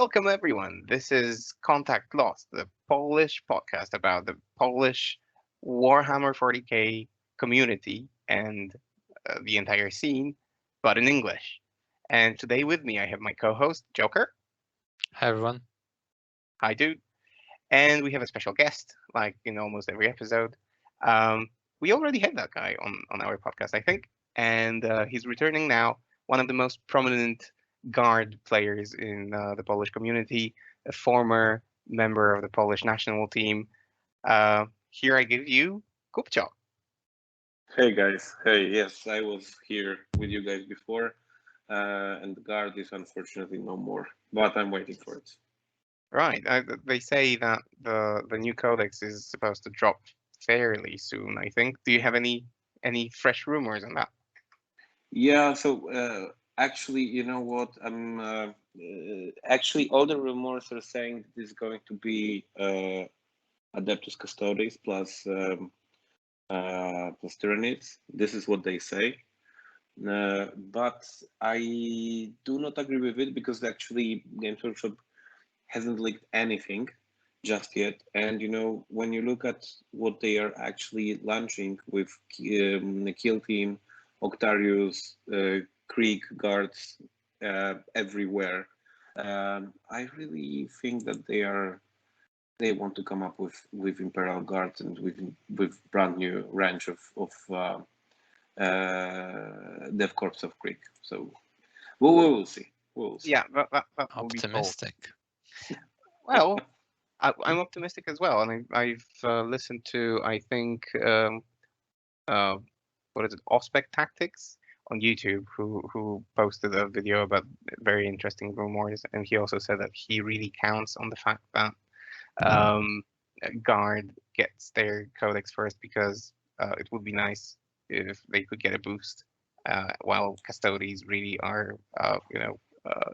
Welcome, everyone. This is Contact Lost, the Polish podcast about the Polish Warhammer 40k community and the entire scene, but in English. And today with me, I have my co-host, Joker. Hi, everyone. Hi, dude. And we have a special guest, like in almost every episode. We already had that guy on our podcast, I think. And he's returning now, one of the most prominent guard players in the Polish community, a former member of the Polish national team. Here I give you Kubcio. Hey guys, yes, I was here with you guys before, and the guard is unfortunately no more, but I'm waiting for it. Right, they say that the new codex is supposed to drop fairly soon, I think. Do you have any fresh rumors on that? Yeah, so actually, you know what? Actually all the rumors are saying this is going to be Adeptus Custodes plus Tyranids. This is what they say. But I do not agree with it because actually Games Workshop hasn't leaked anything just yet. And you know, when you look at what they are actually launching with Kill Team, Octarius, Krieg guards everywhere, I really think that they want to come up with Imperial Guards and with brand new range of Dev Corps of Krieg. So we will see. We'll see. Yeah, that will be cool. Optimistic. Well, I'm optimistic as well, and I've listened to, I think, what is it, Ospec Tactics on YouTube, who posted a video about very interesting rumors, and he also said that he really counts on the fact that Guard gets their codex first because it would be nice if they could get a boost, while Custodes really are,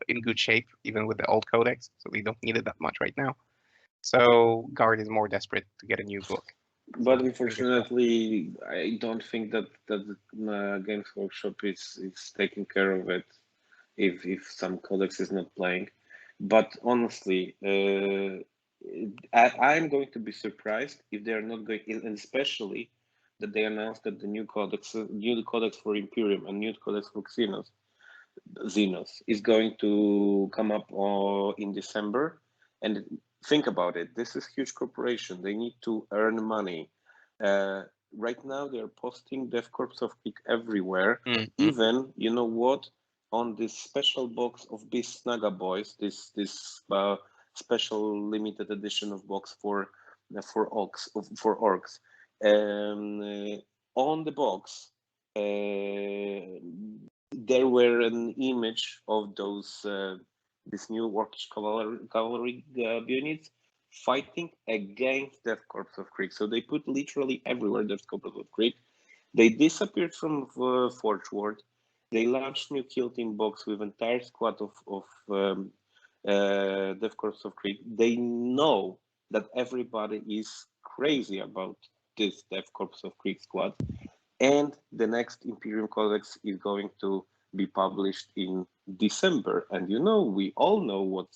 in good shape, even with the old codex, so they don't need it that much right now. So Guard is more desperate to get a new book. But unfortunately, I don't think that Games Workshop is taking care of it if some codex is not playing. But honestly, I'm going to be surprised if they are not going, and especially that they announced that the new codex for Imperium and new codex for Xenos is going to come up in December. And think about it. This is huge corporation. They need to earn money. Right now, they are posting Dev Corps of Krieg everywhere. Mm-hmm. Even, you know what, on this special box of Beast Snaga Boys, this special limited edition of box for Orks. On the box, there were an image of those this new Orkish cavalry units fighting against Death Corps of Krieg. So they put literally everywhere Death Corps of Krieg. They disappeared from Forge World. They launched new Kill Team box with entire squad of Death Corps of Krieg. They know that everybody is crazy about this Death Corps of Krieg squad. And the next Imperium Codex is going to be published in December. And you know, we all know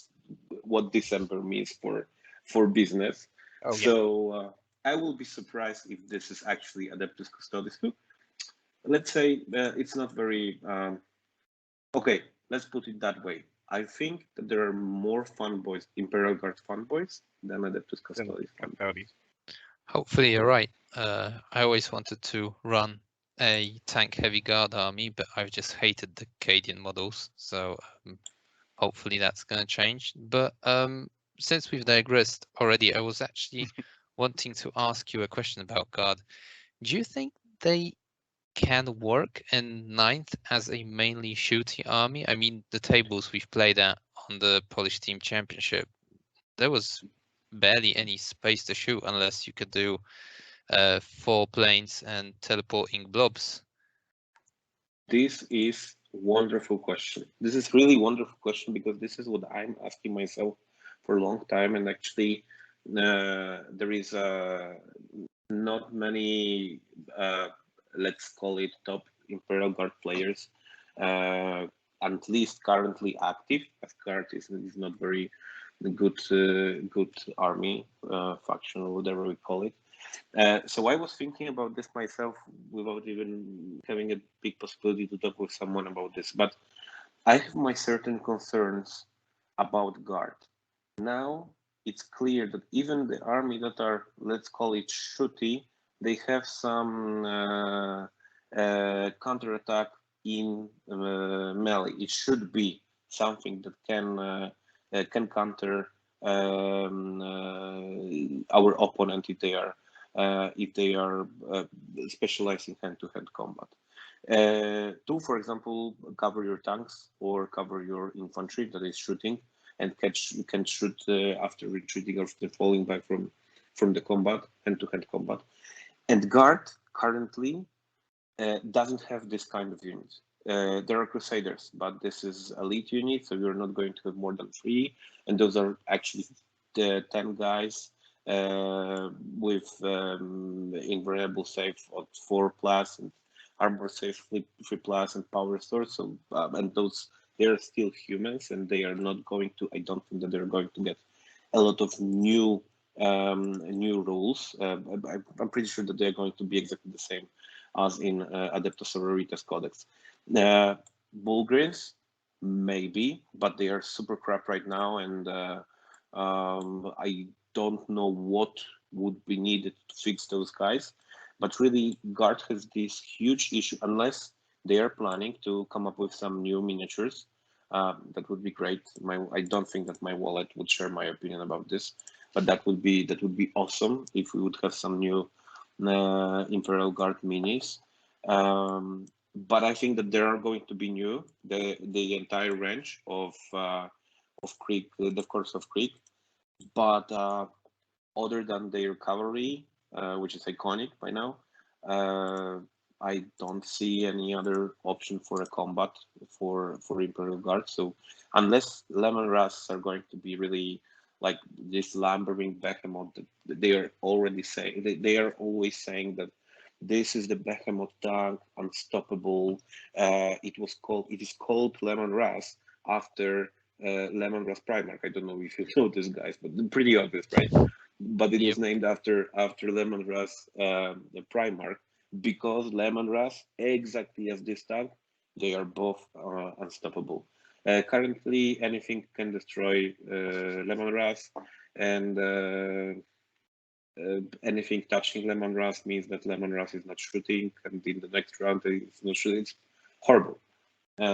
what December means for business. Oh, yeah. So I will be surprised if this is actually Adeptus Custodes 2. Let's say it's not very... okay, let's put it that way. I think that there are more fanboys, Imperial Guard fanboys, than Adeptus Custodes fanboys. Hopefully you're right. I always wanted to run a tank heavy guard army, but I've just hated the Cadian models, so hopefully that's going to change. But since we've digressed already, I was actually wanting to ask you a question about guard. Do you think they can work in 9th as a mainly shooting army? I mean, the tables we've played at on the Polish Team Championship, there was barely any space to shoot unless you could do 4 planes and teleporting blobs. This is wonderful question. This is really wonderful question because this is what I'm asking myself for a long time. And actually, there is not many, let's call it top Imperial Guard players, at least currently active, as Guard is not very good army faction or whatever we call it. So I was thinking about this myself without even having a big possibility to talk with someone about this. But I have my certain concerns about guard. Now it's clear that even the army that are, let's call it shooty, they have some counterattack in melee. It should be something that can counter our opponent if they are specialized in hand-to-hand combat. To, for example, cover your tanks or cover your infantry that is shooting and can shoot after retreating or after falling back from the combat, hand-to-hand combat. And guard currently doesn't have this kind of unit. There are Crusaders, but this is elite unit, so you're not going to have more than 3, and those are actually the 10 guys with invariable save of 4+ and armor save 3+ and power source. So and those, they're still humans, and they are not going to. I don't think that they're going to get a lot of new rules. I'm pretty sure that they're going to be exactly the same as in Adeptus Sororitas Codex. Bulgarians, maybe, but they are super crap right now, and I don't know what would be needed to fix those guys. But really, guard has this huge issue, unless they are planning to come up with some new miniatures. That would be great. I don't think that my wallet would share my opinion about this, but that would be awesome if we would have some new Imperial Guard minis. But I think that there are going to be new the entire range of Krieg, the course of Krieg. But other than their cavalry, which is iconic by now, I don't see any other option for a combat for Imperial Guard. So unless Lemon Russ are going to be really like this lumbering behemoth that they are already saying, they are always saying that this is the behemoth tank, unstoppable. It is called Lemon Russ after Lemon Russ Primarch. I don't know if you know this, guys, but pretty obvious, right? But it was named after Lemon Russ Primarch, because Lemon Russ, exactly as this tank, they are both unstoppable. Currently, anything can destroy Lemon Russ, and anything touching Lemon Russ means that Lemon Russ is not shooting, and in the next round it's not shooting. It's horrible.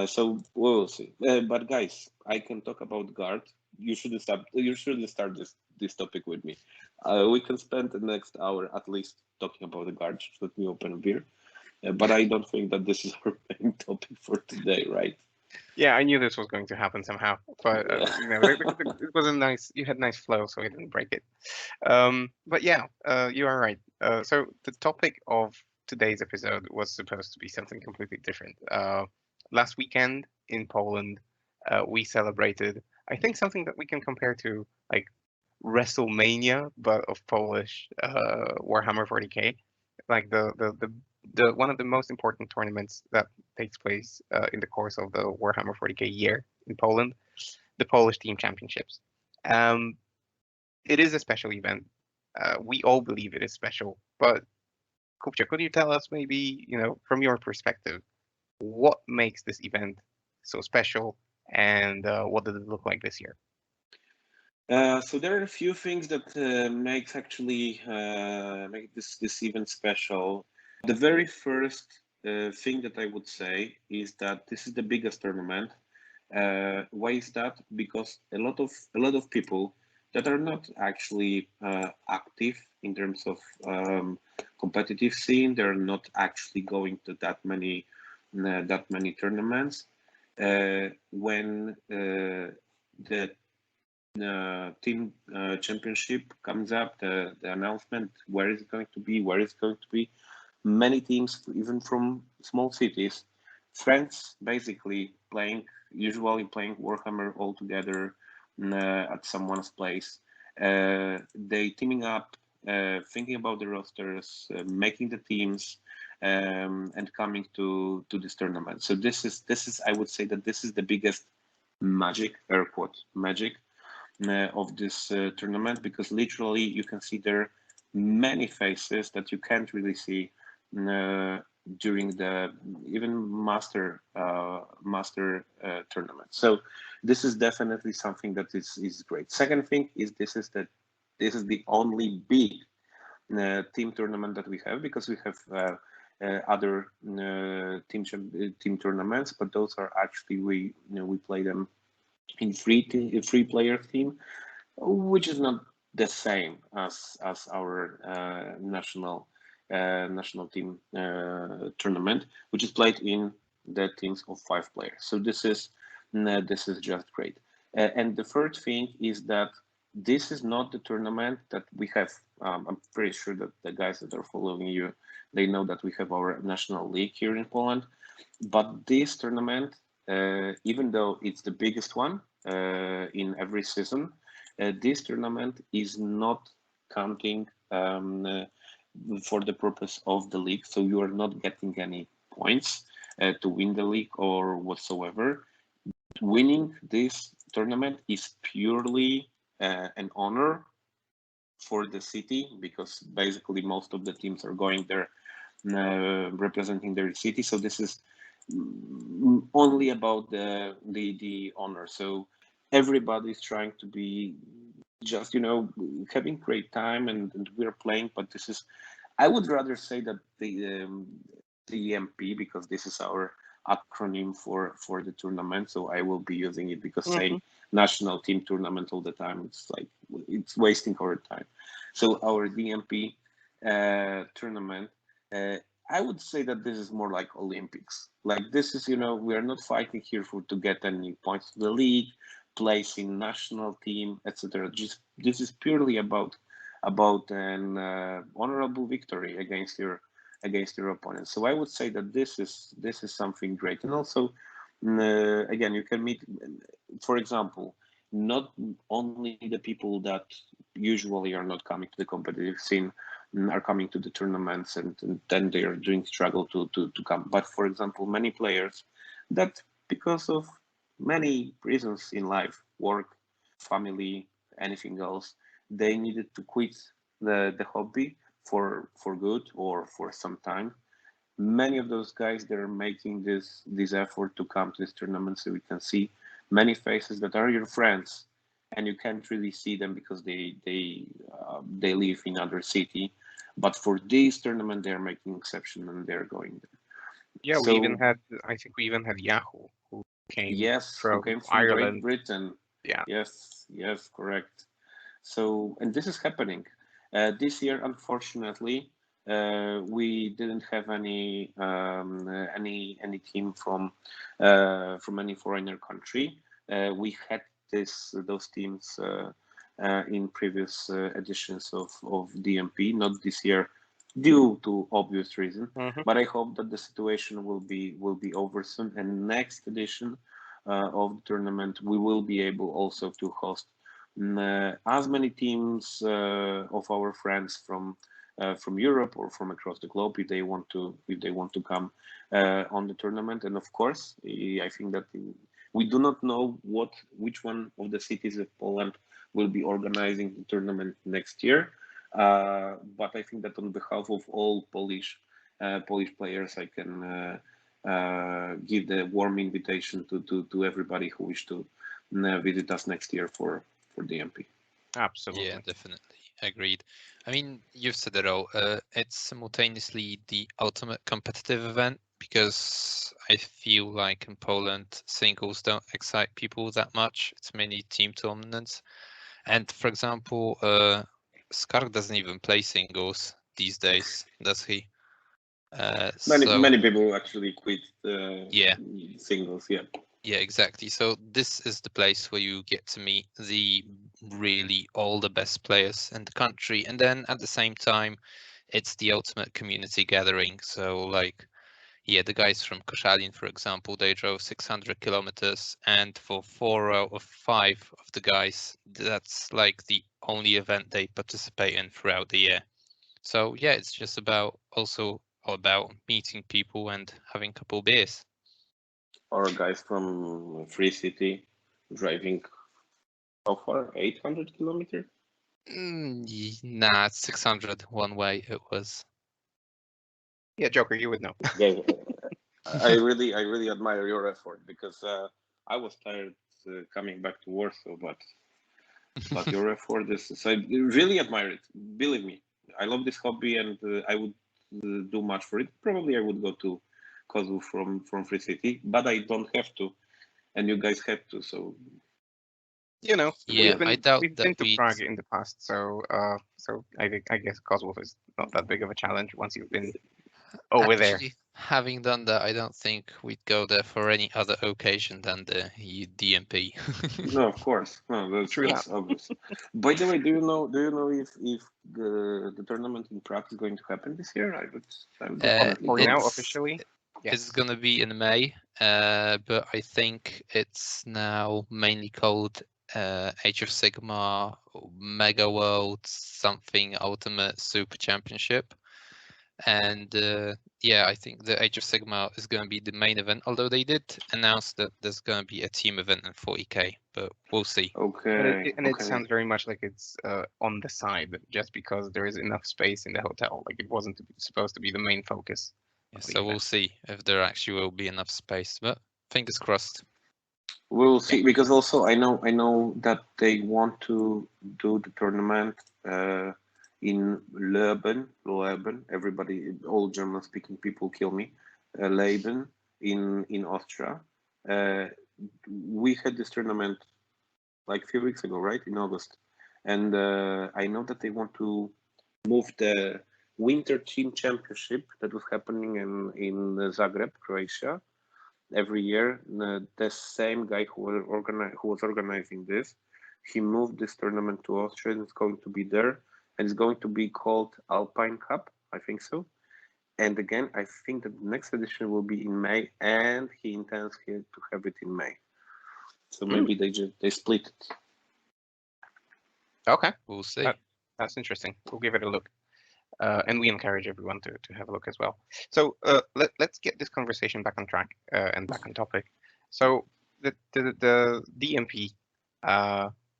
So we will see. But guys, I can talk about guard. You shouldn't start this topic with me. We can spend the next hour at least talking about the guard. Just let me open a beer. But I don't think that this is our main topic for today, right? Yeah, I knew this was going to happen somehow, but it was a nice. You had nice flow, so I didn't break it. But yeah, you are right. So the topic of today's episode was supposed to be something completely different. Last weekend in Poland, we celebrated, I think, something that we can compare to like WrestleMania, but of Polish Warhammer 40k, like the one of the most important tournaments that takes place in the course of the Warhammer 40k year in Poland, the Polish Team Championships. It is a special event. We all believe it is special, but Kubcio, could you tell us maybe, from your perspective, what makes this event so special, and what did it look like this year? So there are a few things that make this event special. The very first thing that I would say is that this is the biggest tournament. Why is that? Because a lot of people that are not actually active in terms of competitive scene, they're not actually going to that many tournaments. When the team championship comes up, the announcement, where is it going to be, many teams, even from small cities, friends basically usually playing Warhammer all together at someone's place. They teaming up, thinking about the rosters, making the teams, and coming to this tournament. So this is I would say that this is the biggest magic, air quote magic, of this tournament, because literally you can see there many faces that you can't really see during the even master tournament. So this is definitely something that is great. Second thing is this is the only big team tournament that we have, because we have other team tournaments, but those are actually we play them in free player team, which is not the same as our national team tournament, which is played in the teams of 5 players. So this is just great. And the third thing is that this is not the tournament that we have. I'm pretty sure that the guys that are following you, they know that we have our national league here in Poland. But this tournament, even though it's the biggest one in every season, this tournament is not counting for the purpose of the league. So you are not getting any points to win the league or whatsoever. Winning this tournament is purely an honor for the city, because basically most of the teams are going there representing their city. So this is only about the honor. So everybody's trying to be just having great time, and we're playing. But this is, I would rather say that the DMP, because this is our acronym for the tournament. So I will be using it, because saying national team tournament all the time, it's like it's wasting our time. So our DMP tournament, I would say that this is more like Olympics. Like this is, we are not fighting here to get any points to the league, place in national team, etc. Just this is purely about an honorable victory against your opponent. So I would say that this is something great. And also, again, you can meet, for example, not only the people that usually are not coming to the competitive scene are coming to the tournaments, and then they are doing struggle to come. But for example, many players that, because of many reasons in life, work, family, anything else, they needed to quit the hobby for good or for some time. Many of those guys, they're making this effort to come to this tournament, so we can see many faces that are your friends, and you can't really see them because they live in other city. But for this tournament, they're making exception and they're going there. Yeah, So, we even had, I think we even had Yahoo, who came who came from Great Ireland. Britain. Yeah. Yes, correct. So, and this is happening. This year, unfortunately, we didn't have any team from any foreigner country. We had those teams in previous editions of DMP, not this year due to obvious reason. But I hope that the situation will be over soon, and next edition of the tournament we will be able also to host as many teams of our friends from Europe or from across the globe, if they want to come on the tournament. And of course, I think that we do not know which one of the cities of Poland will be organizing the tournament next year. But I think that on behalf of all Polish players, I can give the warm invitation to everybody who wish to visit us next year for DMP. Absolutely. Yeah, definitely. Agreed. I mean, you've said it all. It's simultaneously the ultimate competitive event, because I feel like in Poland, singles don't excite people that much. It's mainly team tournaments. And for example, Skark doesn't even play singles these days, does he? Many people actually quit yeah, singles. Yeah. Yeah, exactly. So this is the place where you get to meet all the best players in the country, and then at the same time, it's the ultimate community gathering. So like, yeah, the guys from Koszalin, for example, they drove 600 kilometers, and for 4 out of 5 of the guys, that's like the only event they participate in throughout the year. So yeah, it's just about meeting people and having a couple beers. Or guys from Free City driving How far? 800 kilometers? Nah, it's 600 one way. It was. Yeah, Joker, you would know. Yeah, I really admire your effort because I was tired coming back to Warsaw, but your effort is. So I really admire it. Believe me, I love this hobby, and I would do much for it. Probably I would go to Kosovo from Free City, but I don't have to, and you guys have to. So You know, Yeah, I doubt we've that been to we'd. Prague in the past, so I guess Kosovo is not that big of a challenge once you've been over there. Actually, having done that, I don't think we'd go there for any other occasion than the DMP. no, of course, no, True that's obvious. By the way, do you know if the tournament in Prague is going to happen this year? I would definitely For go. now, It's officially, yes. it's gonna be in May, but I think it's now mainly called Age of Sigmar Mega World something Ultimate Super Championship. And yeah, I think the Age of Sigmar is going to be the main event, although they did announce that there's going to be a team event in 40k, but we'll see. Okay, And it okay. sounds very much like it's on the side, just because there is enough space in the hotel. Like it wasn't supposed to be the main focus. Yeah, of the so we'll event. see if there actually will be enough space, but fingers crossed. We'll see, because also I know that they want to do the tournament in Leoben. Everybody, all German-speaking people kill me. Leoben in Austria. We had this tournament like a few weeks ago, right, in August, and I know that they want to move the Winter Team Championship that was happening in Zagreb, Croatia, every year. The same guy who was organizing this, he moved this tournament to Austria, and it's going to be there, and it's going to be called Alpine Cup, I think so. And again, I think that the next edition will be in May, and he intends here to have it in May. So maybe they split it. Okay, We'll see. that's interesting. We'll give it a look. And we encourage everyone to have a look as well. So let's get this conversation back on track and back on topic. So the DMP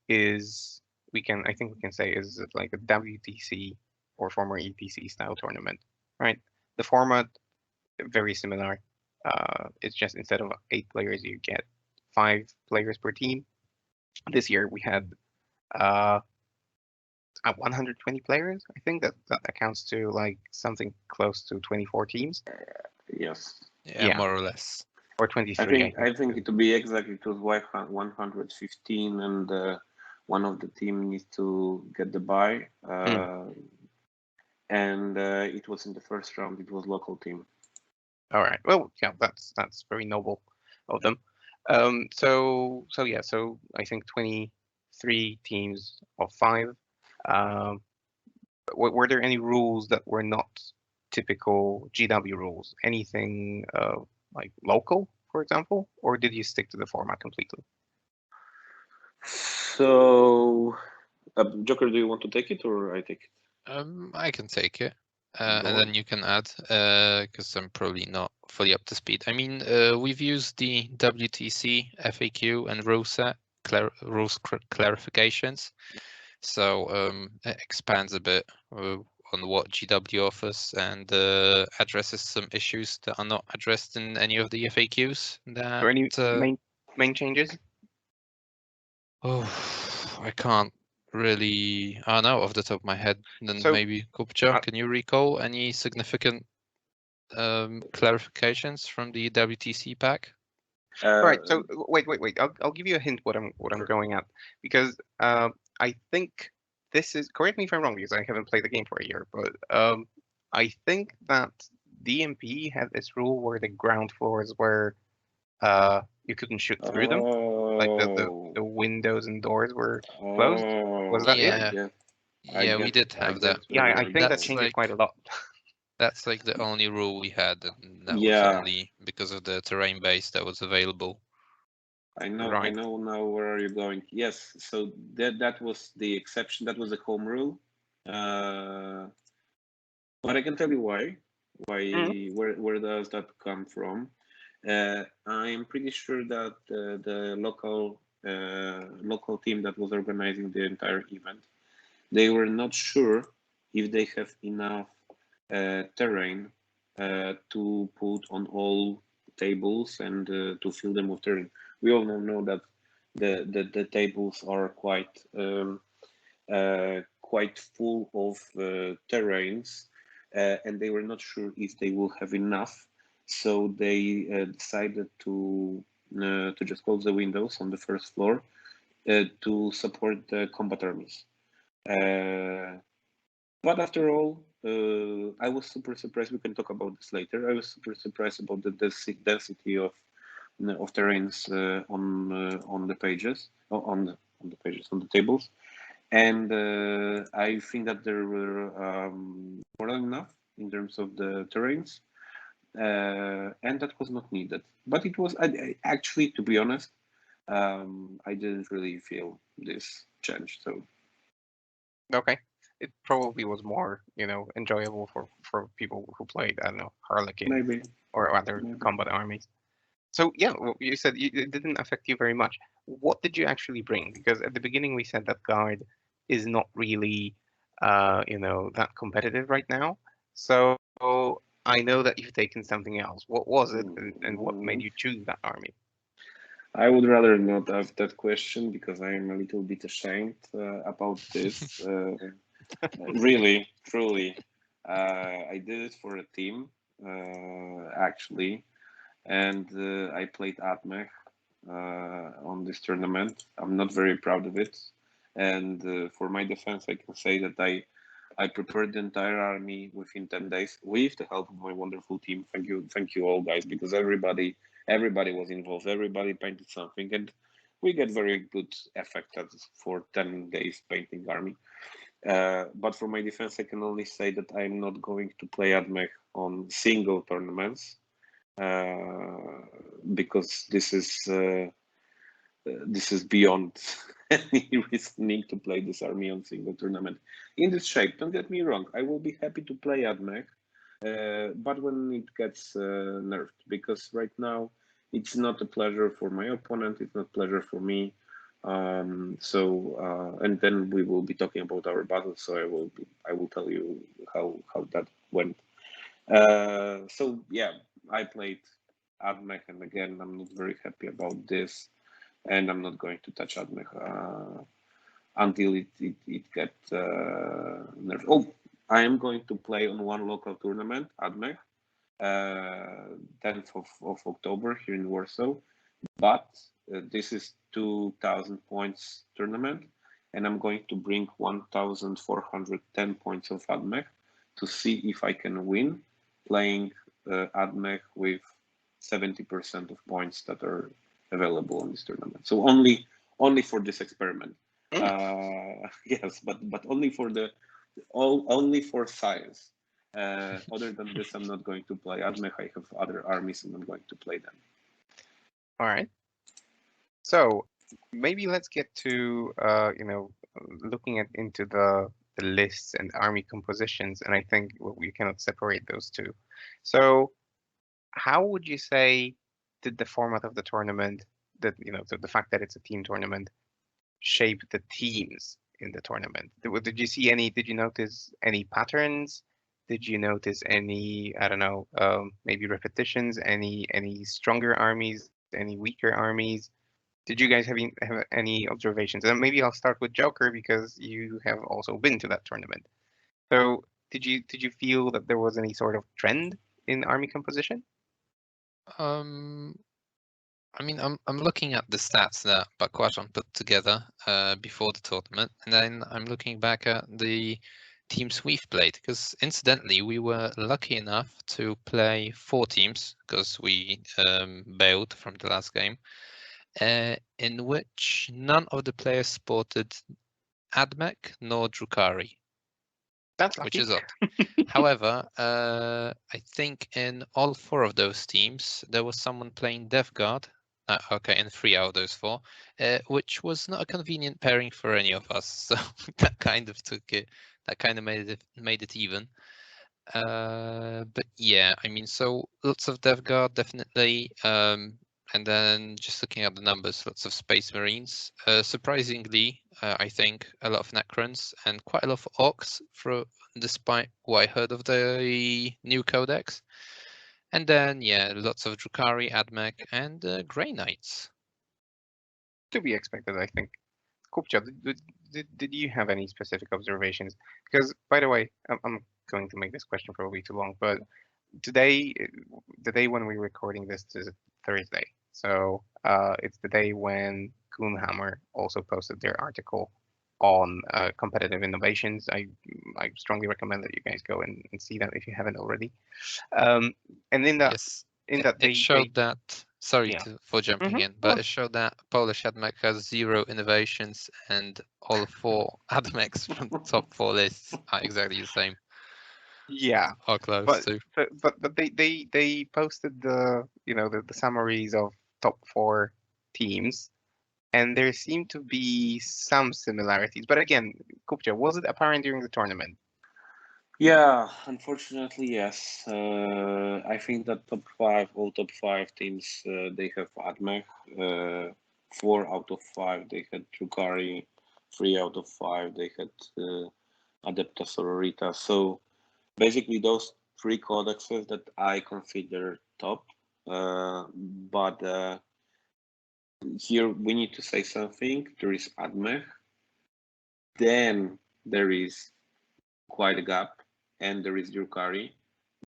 is, I think we can say, is like a WTC or former ETC style tournament, right? The format very similar. It's just instead of 8 players, you get 5 players per team. This year we had 120 players. I think that accounts to like something close to 24 teams. Yes. Yeah, more or less. Or 23. I think to be exact, it was 115, and one of the team needs to get the bye. And it was in the first round. It was local team. All right. Well, yeah, that's very noble of them. So I think 23 teams of 5. Were there any rules that were not typical GW rules? Anything like local, for example, or did you stick to the format completely? So, Joker, do you want to take it or I take it? I can take it. And on. then you can add, because I'm probably not fully up to speed. I mean, we've used the WTC FAQ and rules clarifications, so it expands a bit on what GW offers and addresses some issues that are not addressed in any of the FAQs. Are there any main changes? Oh, I can't really. I know off the top of my head. Then So, maybe Kubcio, can you recall any significant clarifications from the WTC pack? Right. So wait. I'll give you a hint what I'm going at, because I think this is, correct me if I'm wrong because I haven't played the game for a year, but I think that DMP had this rule where the ground floors were you couldn't shoot through them, like the windows and doors were closed. Was that it? Yeah, we did have that. Yeah, I think that changes quite a lot. That's like the only rule we had, and that was only because of the terrain base that was available. I know now where are you going. Yes, so that was the exception. That was a home rule. But I can tell you why. Where does that come from? I'm pretty sure that the local local team that was organizing the entire event. They were not sure if they have enough terrain to put on all tables and to fill them with terrain. We all know that the tables are quite full of terrains, and they were not sure if they will have enough. So they decided to just close the windows on the first floor to support the combat armies. But after all, I was super surprised. We can talk about this later. I was super surprised about the density of terrains on the pages, on the tables, and I think that there were more than enough in terms of the terrains, and that was not needed. But it was actually, to be honest, I didn't really feel this change. So Okay. It probably was more, enjoyable for people who played, I don't know, Harlequin maybe or other combat armies. So yeah, well, you said it didn't affect you very much. What did you actually bring? Because at the beginning we said that guard is not really, that competitive right now. So I know that you've taken something else. What was it, and what made you choose that army? I would rather not have that question because I am a little bit ashamed about this. Really, truly, I did it for a team, actually, and I played Admech on this tournament. I'm not very proud of it, and for my defense, I can say that I prepared the entire army within 10 days with the help of my wonderful team. Thank you all, guys, because everybody was involved. Everybody painted something, and we get very good effect for 10 days painting army. But for my defense, I can only say that I'm not going to play Admech on single tournaments because this is beyond any reasoning to play this army on single tournament in this shape. Don't get me wrong, I will be happy to play Admech, but when it gets nerfed, because right now it's not a pleasure for my opponent, it's not pleasure for me. And then we will be talking about our battle, so I will tell you how that went. So yeah, I played Admech, and again, I'm not very happy about this, and I'm not going to touch Admech until it gets nerfed. Oh, I am going to play on one local tournament, Admech, 10th of October here in Warsaw, but this is 2,000 points tournament, and I'm going to bring 1,410 points of Admech to see if I can win playing Admech with 70% of points that are available in this tournament. So only for this experiment. Yes, but only for only for science. Other than this, I'm not going to play Admech. I have other armies, and I'm going to play them. All right. So maybe let's get to looking into the lists and army compositions, and I think we cannot separate those two. So how would you say did the format of the tournament, that the fact that it's a team tournament, shape the teams in the tournament? Did you see any? Did you notice any patterns? Did you notice any, I don't know, maybe repetitions? Any stronger armies? Any weaker armies? Did you guys have any observations? And maybe I'll start with Joker because you have also been to that tournament. So did you feel that there was any sort of trend in army composition? I mean, I'm looking at the stats that Bakwajan put together before the tournament, and then I'm looking back at the teams we've played, because incidentally we were lucky enough to play 4 teams because we bailed from the last game, in which none of the players sported Admech nor Drukhari. That's which lucky. is odd. However, I think in all 4 of those teams there was someone playing Death Guard. Okay, in 3 out of those 4, which was not a convenient pairing for any of us. So that kind of took it. That kind of made it even. But yeah, I mean, so lots of Death Guard, definitely. I And then just looking at the numbers, lots of Space Marines. Surprisingly, I think a lot of Necrons and quite a lot of Orks, despite what I heard of the new codex. And then, yeah, lots of Drukhari, Admech, and Grey Knights. To be expected, I think. Kubcio, did you have any specific observations? Because, by the way, I'm going to make this question probably too long, but today, the day when we're recording this is Thursday. So it's the day when Goonhammer also posted their article on competitive innovations. I strongly recommend that you guys go and see that if you haven't already. And in that, Yes, they showed that. Sorry yeah. for jumping in, but it showed that Polish Admech has 0 innovations, and all 4 Admechs from the top 4 lists are exactly the same. Yeah, Or close but to. but they posted the the summaries of top 4 teams, and there seem to be some similarities. But again, Kupcha, was it apparent during the tournament? Yeah, unfortunately, yes. I think that all top 5 teams, they have Admech. 4 out of 5 they had Drukhari. 3 out of 5 they had Adepta Sororita. So basically, those 3 codexes that I consider top. But here we need to say something. There is Admech. Then there is quite a gap, and there is Drukhari.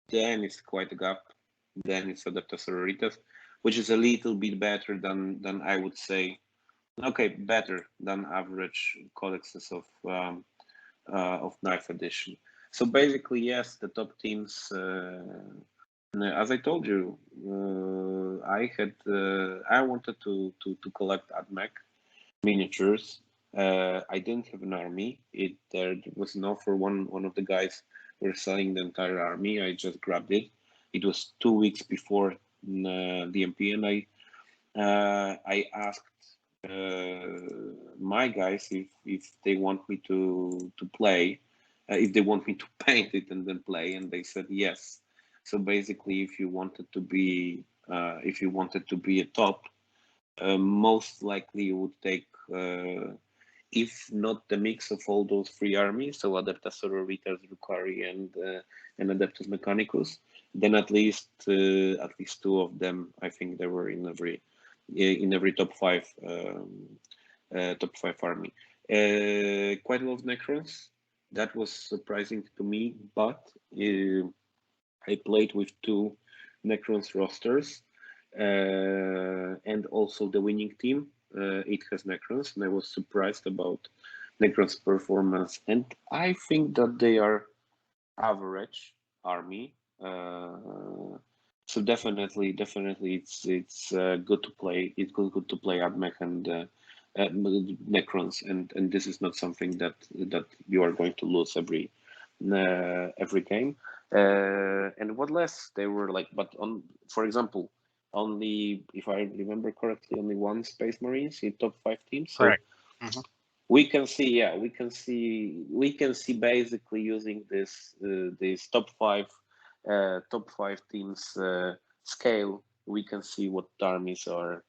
Then it's quite a gap. Then it's Adepta Sororitas, which is a little bit better than I would say. Okay, better than average codexes of 9th edition. So basically, yes, the top teams. As I told you, I wanted to collect Admech miniatures. I didn't have an army. There was an offer. One of the guys were selling the entire army. I just grabbed it. It was 2 weeks before DMP, and I asked my guys if they want me to play, if they want me to paint it and then play, and they said yes. So basically, if you wanted to be a top, most likely you would take, if not the mix of all those 3 armies, so Adepta Sororitas, Drukhari, and Adeptus Mechanicus, then at least 2 of them, I think they were in every top 5 army. Quite a lot of Necrons. That was surprising to me, but I played with 2 Necrons rosters, and also the winning team. It has Necrons, and I was surprised about Necrons' performance. And I think that they are average army. So definitely, it's good to play. It's good to play Admech and Necrons, and this is not something that you are going to lose every game. And what less they were like, but for example, only, if I remember correctly, only 1 Space Marines in top 5 teams. So Correct. we can see basically using this top 5 teams scale. We can see what armies are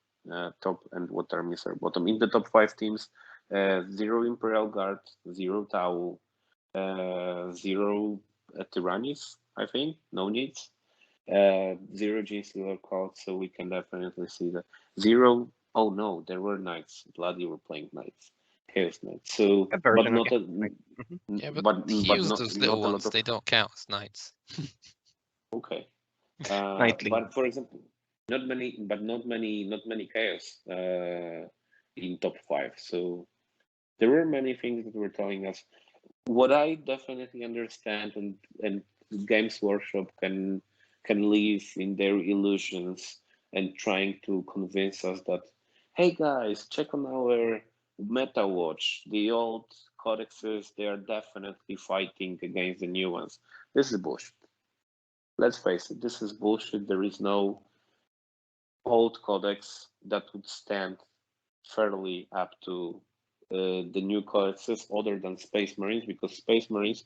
top and what armies are bottom. In the top 5 teams, 0 Imperial Guard, 0 Tau, 0 Tyrannis, I think, no needs. 0 G-Stealer Cult, so we can definitely see that. 0, oh no, there were Knights. Bloody were playing Knights. Chaos Knights. So, but not a, yeah, but use those little ones. Of, they don't count as Knights. Okay. Knightly. But for example, not many Chaos in top 5. So there were many things that were telling us. What I definitely understand, and Games Workshop can live in their illusions and trying to convince us that, hey guys, check on our meta watch. The old codexes, they are definitely fighting against the new ones. This is bullshit. Let's face it, this is bullshit. There is no old codex that would stand fairly up to the new codexes other than Space Marines, because Space Marines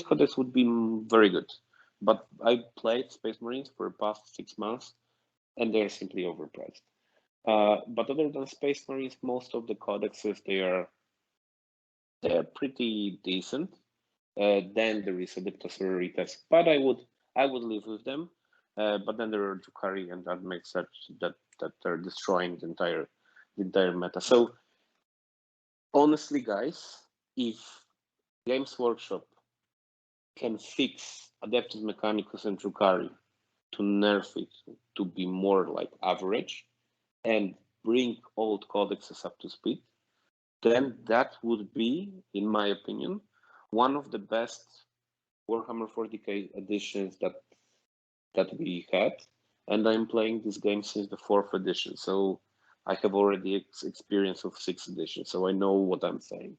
codex would be very good. But I played Space Marines for the past 6 months. and they're simply overpriced. But other than Space Marines, most of the codexes they're pretty decent. Then there is Adeptus Sororitas, but I would live with them. But then there are Drukhari and Admech that are destroying the entire meta. So honestly, guys, if Games Workshop can fix Adeptus Mechanicus and Drukhari to nerf it to be more like average and bring old codexes up to speed, then that would be, in my opinion, one of the best Warhammer 40k editions that we had. And I'm playing this game since the 4th edition, so I have already experience of 6th edition, so I know what I'm saying.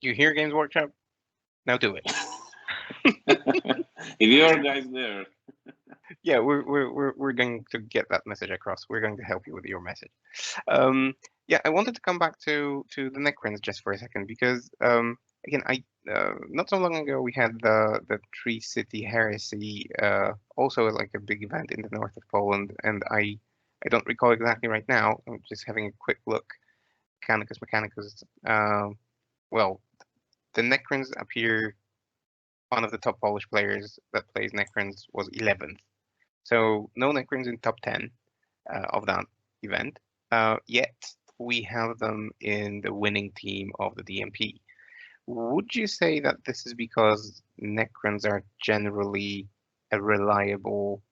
You hear, Games Workshop? Now do it. If you are guys there. Yeah, we're going to get that message across. We're going to help you with your message. Yeah, I wanted to come back to the Necrons just for a second because again, not so long ago we had the Tree City Heresy, also like a big event in the north of Poland, and I don't recall exactly right now. I'm just having a quick look. Mechanicus. Well, the Necrons appear. One of the top Polish players that plays Necrons was 11th. So no Necrons in top 10 of that event. Yet we have them in the winning team of the DMP. Would you say that this is because Necrons are generally a reliable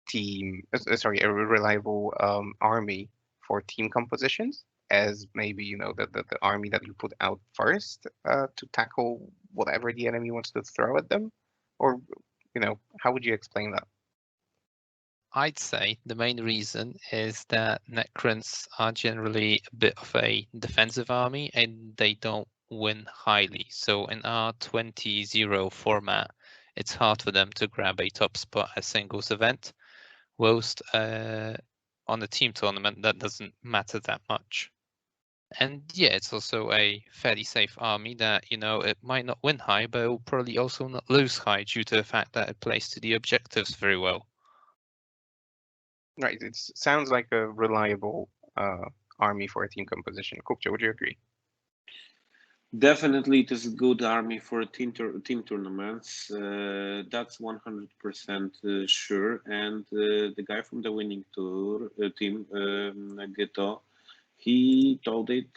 team, a reliable army for team compositions, as maybe, you know, the army that you put out first to tackle whatever the enemy wants to throw at them? Or, you know, how would you explain that? I'd say the main reason is that Necrons are generally a bit of a defensive army and they don't win highly. So in our 20-0 format, it's hard for them to grab a top spot at singles event. Whilst on a team tournament, that doesn't matter that much. And yeah, it's also a fairly safe army that, you know, it might not win high, but it will probably also not lose high due to the fact that it plays to the objectives very well. Right, it sounds like a reliable army for a team composition. Kubcio, would you agree? Definitely, it is a good army for team tournaments. That's 100% sure. And the guy from the winning team, Ghetto, he told it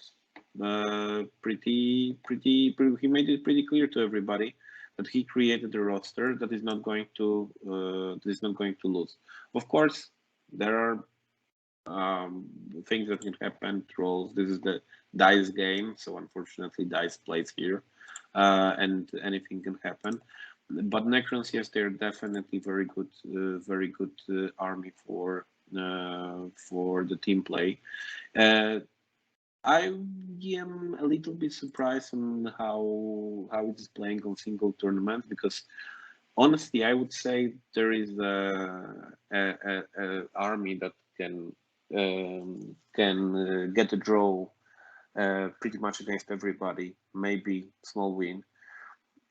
pretty. He made it pretty clear to everybody that he created a roster that is not going to lose. Of course, there are things that can happen, trolls. This is the dice game, so unfortunately dice plays here, and anything can happen. But Necrons, yes, they're definitely very good army for the team play. I am a little bit surprised on how it is playing on single tournament, because honestly, I would say there is a army that can get a draw pretty much against everybody, maybe small win.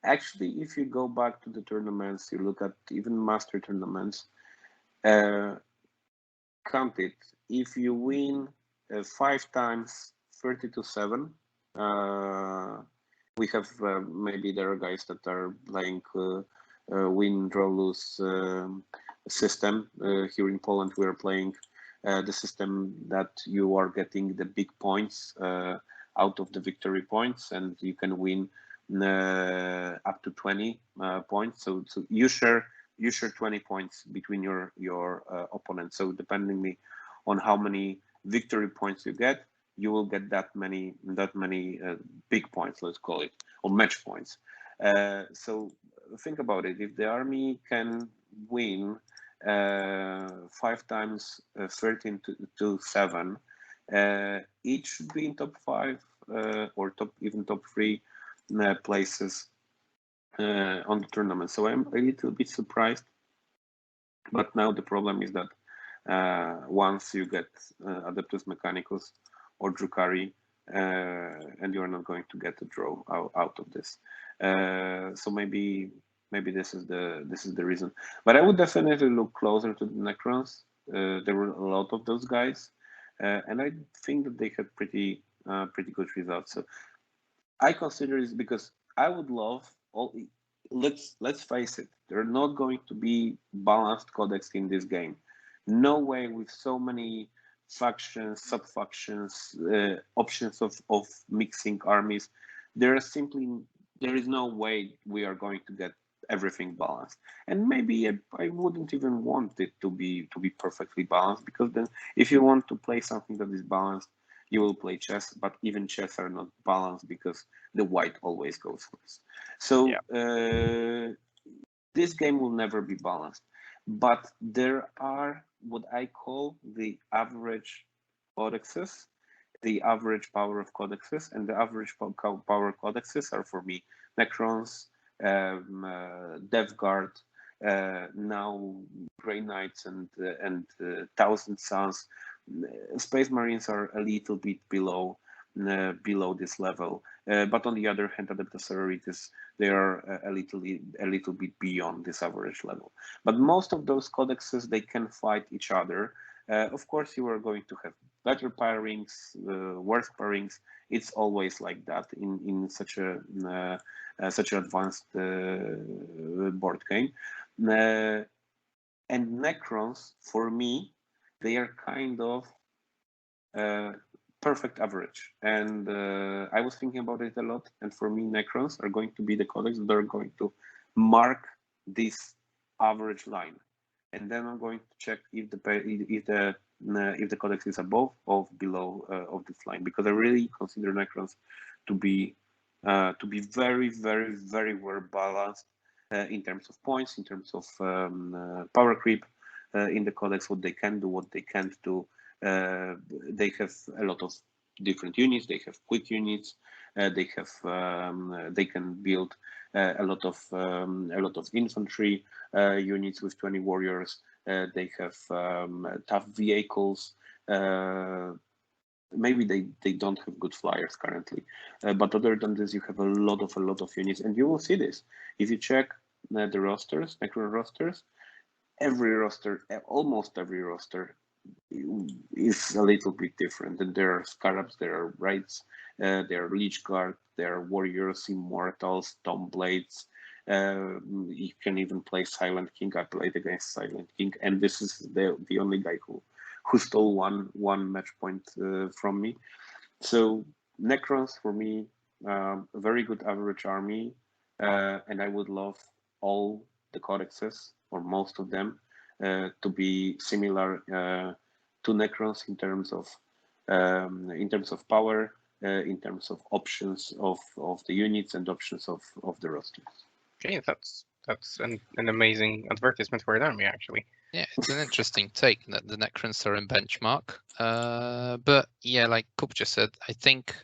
Actually, if you go back to the tournaments, you look at even master tournaments, count it. If you win 5 times 30-7, we have maybe there are guys that are playing win, draw, lose system. Here in Poland, we are playing the system that you are getting the big points out of the victory points, and you can win up to 20 points. So you share 20 points between your opponents. So depending on how many victory points you get, you will get that many big points, let's call it, or match points. So think about it. If the army can win 5 times 13-7, each should be in top 5 or top 3 places on the tournament. So I'm a little bit surprised. But now the problem is that once you get Adeptus Mechanicus or Drukhari, and you're not going to get a draw out of this. So maybe this is the reason. But I would definitely look closer to the Necrons there were a lot of those guys, and I think that they had pretty good results. So I consider this because I would love all. Let's face it, there are not going to be balanced codex in this game. No way with so many factions, sub-factions, options of mixing armies. There is no way we are going to get everything balanced. And maybe I wouldn't even want it to be perfectly balanced, because then if you want to play something that is balanced, you will play chess, but even chess are not balanced because the white always goes first. So this game will never be balanced. But there are what I call the average codexes, the average power of codexes, and the average power codexes are for me Necrons, Death Guard, now Grey Knights and Thousand Suns. Space Marines are a little bit below this level, but on the other hand, Adeptus Sororitas, they are a little bit beyond this average level. But most of those codexes, they can fight each other. Of course, you are going to have better pairings, worse pairings. It's always like that in such an advanced board game. And Necrons, for me, they are kind of perfect average. And I was thinking about it a lot. And for me, Necrons are going to be the codex that are going to mark this average line. And then I'm going to check if the codex is above or below of this line, because I really consider Necrons to be very, very, very well balanced in terms of points, in terms of power creep in the codex, what they can do, what they can't do. They have a lot of different units. They have quick units. They can build a lot of infantry units with 20 warriors. They have tough vehicles. Maybe they don't have good flyers currently, but other than this, you have a lot of units, and you will see this if you check the rosters, Necron rosters. Almost every roster is a little bit different. And there are Scarabs, there are Wraiths, there are Leech Guard, there are Warriors, Immortals, Tombblades. You can even play Silent King. I played against Silent King, and this is the only guy who stole one match point from me. So Necrons for me, a very good average army, and I would love all the codexes, or most of them, to be similar to Necrons in terms of power, in terms of options of the units and options of the rosters. Okay, that's an amazing advertisement for an army, actually. Yeah, it's an interesting take that the Necrons are in benchmark. But yeah, like Kubcio said, I think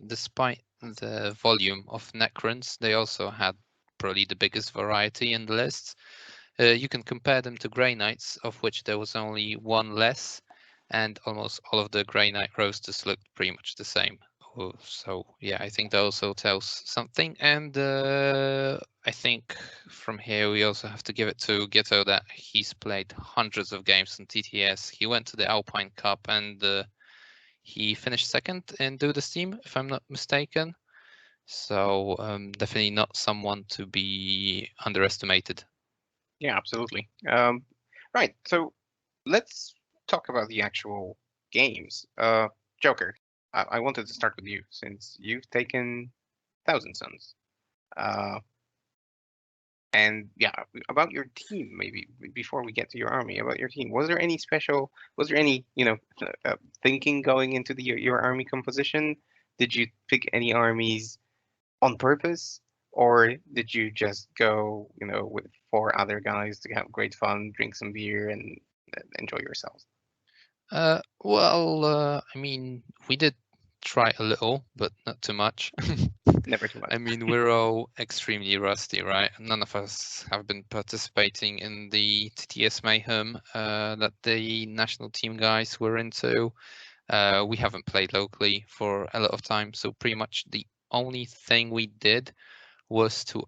despite the volume of Necrons, they also had probably the biggest variety in the lists. You can compare them to Grey Knights, of which there was only one less, and almost all of the Grey Knight rosters looked pretty much the same. So yeah, I think that also tells something. And I think from here we also have to give it to Ghetto that he's played hundreds of games on TTS. He went to the Alpine Cup and he finished second in Do the Steam, if I'm not mistaken. So definitely not someone to be underestimated. Yeah, absolutely. Right, so let's talk about the actual games. Joker, I wanted to start with you, since you've taken Thousand Suns. And yeah, about your team, maybe before we get to your army, about your team, was there any thinking going into your army composition? Did you pick any armies on purpose, or did you just go, with 4 other guys to have great fun, drink some beer, and enjoy yourselves? Well, I mean, we did try a little, but not too much. Never too much. I mean, we're all extremely rusty, right? None of us have been participating in the TTS mayhem that the national team guys were into. We haven't played locally for a lot of time, so pretty much the only thing we did was to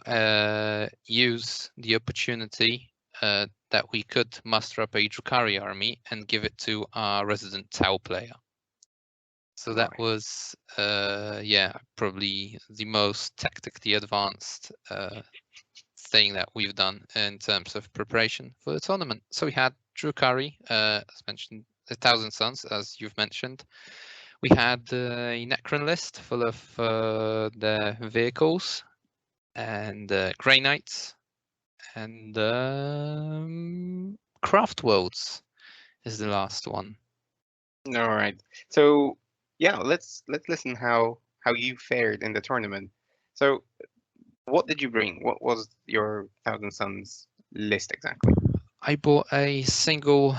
use the opportunity that we could muster up a Drukhari army and give it to our resident Tau player. So that Right. was, yeah, probably the most tactically advanced thing that we've done in terms of preparation for the tournament. So we had Drukhari, as mentioned, 1,000 Suns, as you've mentioned. We had a Necron list full of the vehicles and Grey Knights and Craft Worlds is the last one. All right. So yeah, let's listen how you fared in the tournament. So what did you bring? What was your Thousand Suns list exactly? I bought a single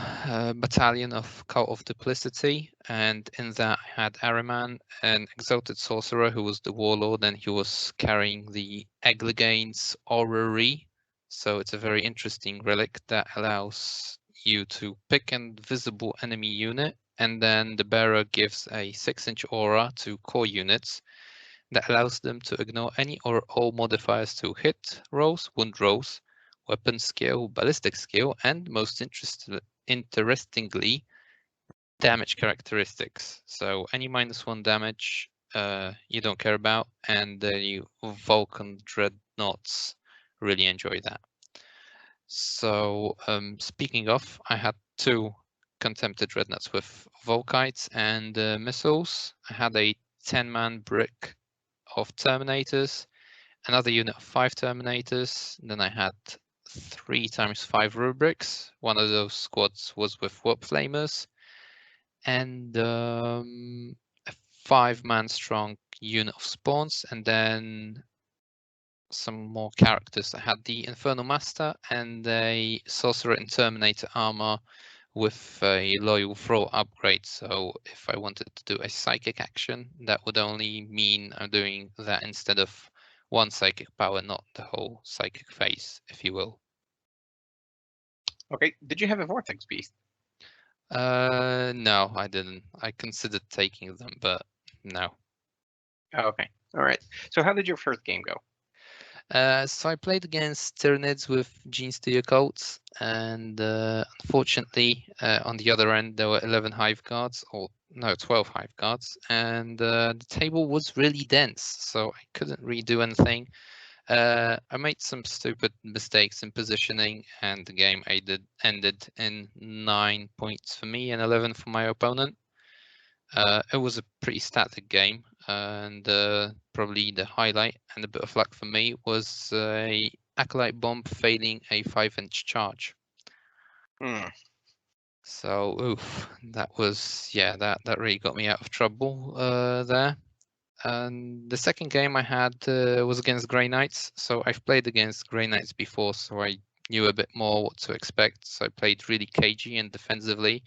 battalion of Cult of Duplicity, and in that I had Araman, an Exalted Sorcerer who was the Warlord, and he was carrying the Egligaine's Orrery. So it's a very interesting relic that allows you to pick an visible enemy unit, and then the bearer gives a 6-inch aura to core units that allows them to ignore any or all modifiers to hit rolls, wound rolls, weapon skill, ballistic skill, and most interestingly, damage characteristics. So any -1 damage you don't care about, and the Vulcan Dreadnoughts really enjoy that. So speaking of, I had 2 Contempted Dreadnoughts with Volkites and missiles. I had a 10-man brick of Terminators, another unit of 5 Terminators. Then I had 3 times 5 rubrics. One of those squads was with Warp Flamers, and a 5-man strong unit of spawns, and then some more characters. I had the Infernal Master and a Sorcerer and Terminator armor with a Loyal Throw upgrade. So if I wanted to do a psychic action, that would only mean I'm doing that instead of 1 psychic power, not the whole psychic phase, if you will. Okay. Did you have a Vortex Beast? No, I didn't. I considered taking them, but no. Okay. All right. So how did your first game go? So I played against Tyranids with Genes to Occults, and unfortunately, on the other end, there were 11 Hive Guards, or no, 12 Hive Guards, and the table was really dense, so I couldn't really do anything. I made some stupid mistakes in positioning, and the game ended in 9 points for me and 11 for my opponent. It was a pretty static game, and probably the highlight and a bit of luck for me was a Acolyte Bomb failing a 5-inch charge. Hmm. So, oof, that was, yeah, that really got me out of trouble there. And the second game I had was against Grey Knights. So I've played against Grey Knights before, so I knew a bit more what to expect. So I played really cagey and defensively,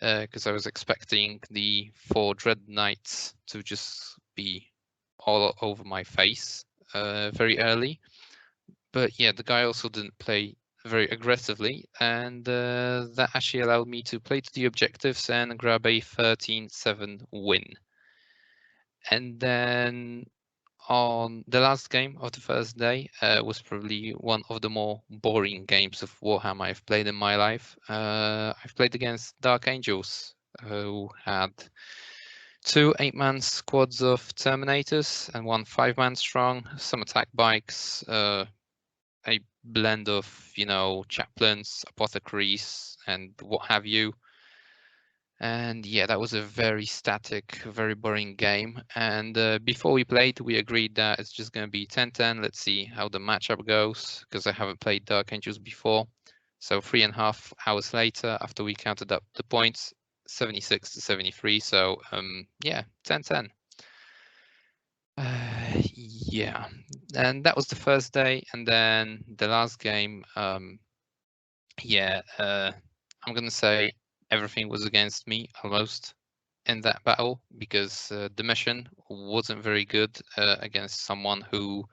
because I was expecting the 4 Dread Knights to just be all over my face very early. But yeah, the guy also didn't play very aggressively, and that actually allowed me to play to the objectives and grab a 13-7 win. And then on the last game of the first day was probably one of the more boring games of Warhammer I've played in my life. I've played against Dark Angels, who had 2 8-man squads of Terminators and 1 5-man strong, some attack bikes, a blend of, chaplains, apothecaries, and what have you. And yeah, that was a very static, very boring game. And before we played, we agreed that it's just going to be 10-10. Let's see how the matchup goes, because I haven't played Dark Angels before. So 3.5 hours later, after we counted up the points, 76-73. So yeah, 10-10. Yeah, and that was the first day. And then the last game, yeah, I'm going to say everything was against me almost in that battle, because the mission wasn't very good against someone who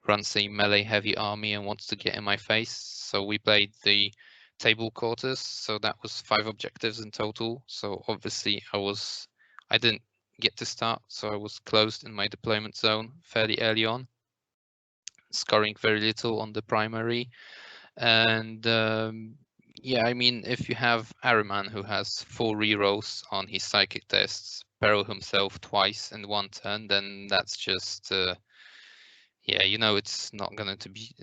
runs a melee heavy army and wants to get in my face. So we played the table quarters, so that was 5 objectives in total. So obviously I didn't get to start, so I was closed in my deployment zone fairly early on, scoring very little on the primary. And yeah, I mean, if you have Ariman who has 4 rerolls on his psychic tests, peril himself twice in 1 turn, then that's just yeah, you know, it's not going to be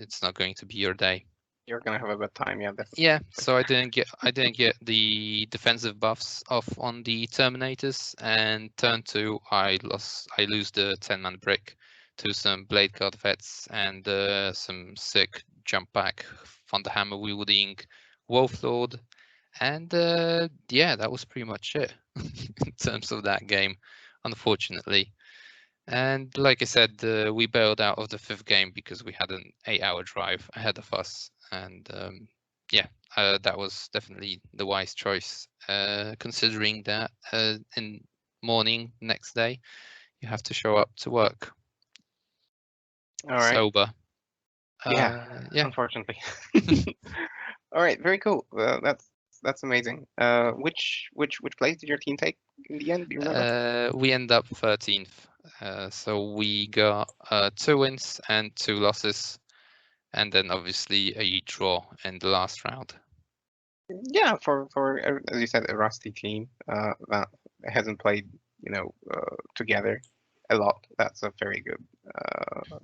your day. You're gonna have a bad time, yeah, definitely. Yeah, so I didn't get the defensive buffs off on the Terminators, and turn 2 I lose the 10-man brick to some Blade Guard vets and some sick jump back Thunderhammer wielding Wolflord, and yeah, that was pretty much it in terms of that game, unfortunately. And like I said, we bailed out of the 5th game because we had an 8-hour drive ahead of us, and yeah, that was definitely the wise choice, considering that in morning next day you have to show up to work All right. sober. Yeah, Yeah. unfortunately. All right, very cool. That's amazing. Which place did your team take in the end? Do you remember? We end up 13th. So we got 2 wins and 2 losses, and then obviously a draw in the last round. Yeah, for as you said, a rusty team that hasn't played, together a lot. That's a very good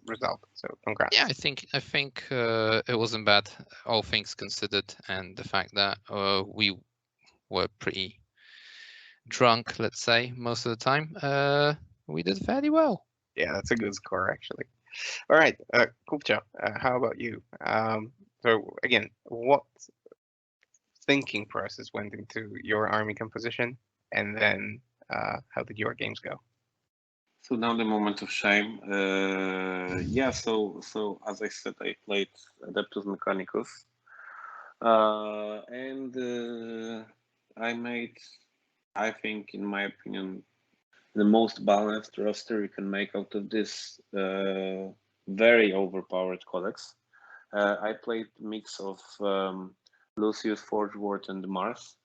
result. So congrats. Yeah, I think it wasn't bad, all things considered, and the fact that we were pretty drunk, let's say, most of the time, we did fairly well. Yeah, that's a good score actually. All right, Kubcio, how about you? So again, what thinking process went into your army composition, and then how did your games go? So now the moment of shame. Yeah, so as I said, I played Adeptus Mechanicus, and I made, I think, in my opinion, the most balanced roster you can make out of this very overpowered codex. I played a mix of Lucius, Forgeward, and Mars,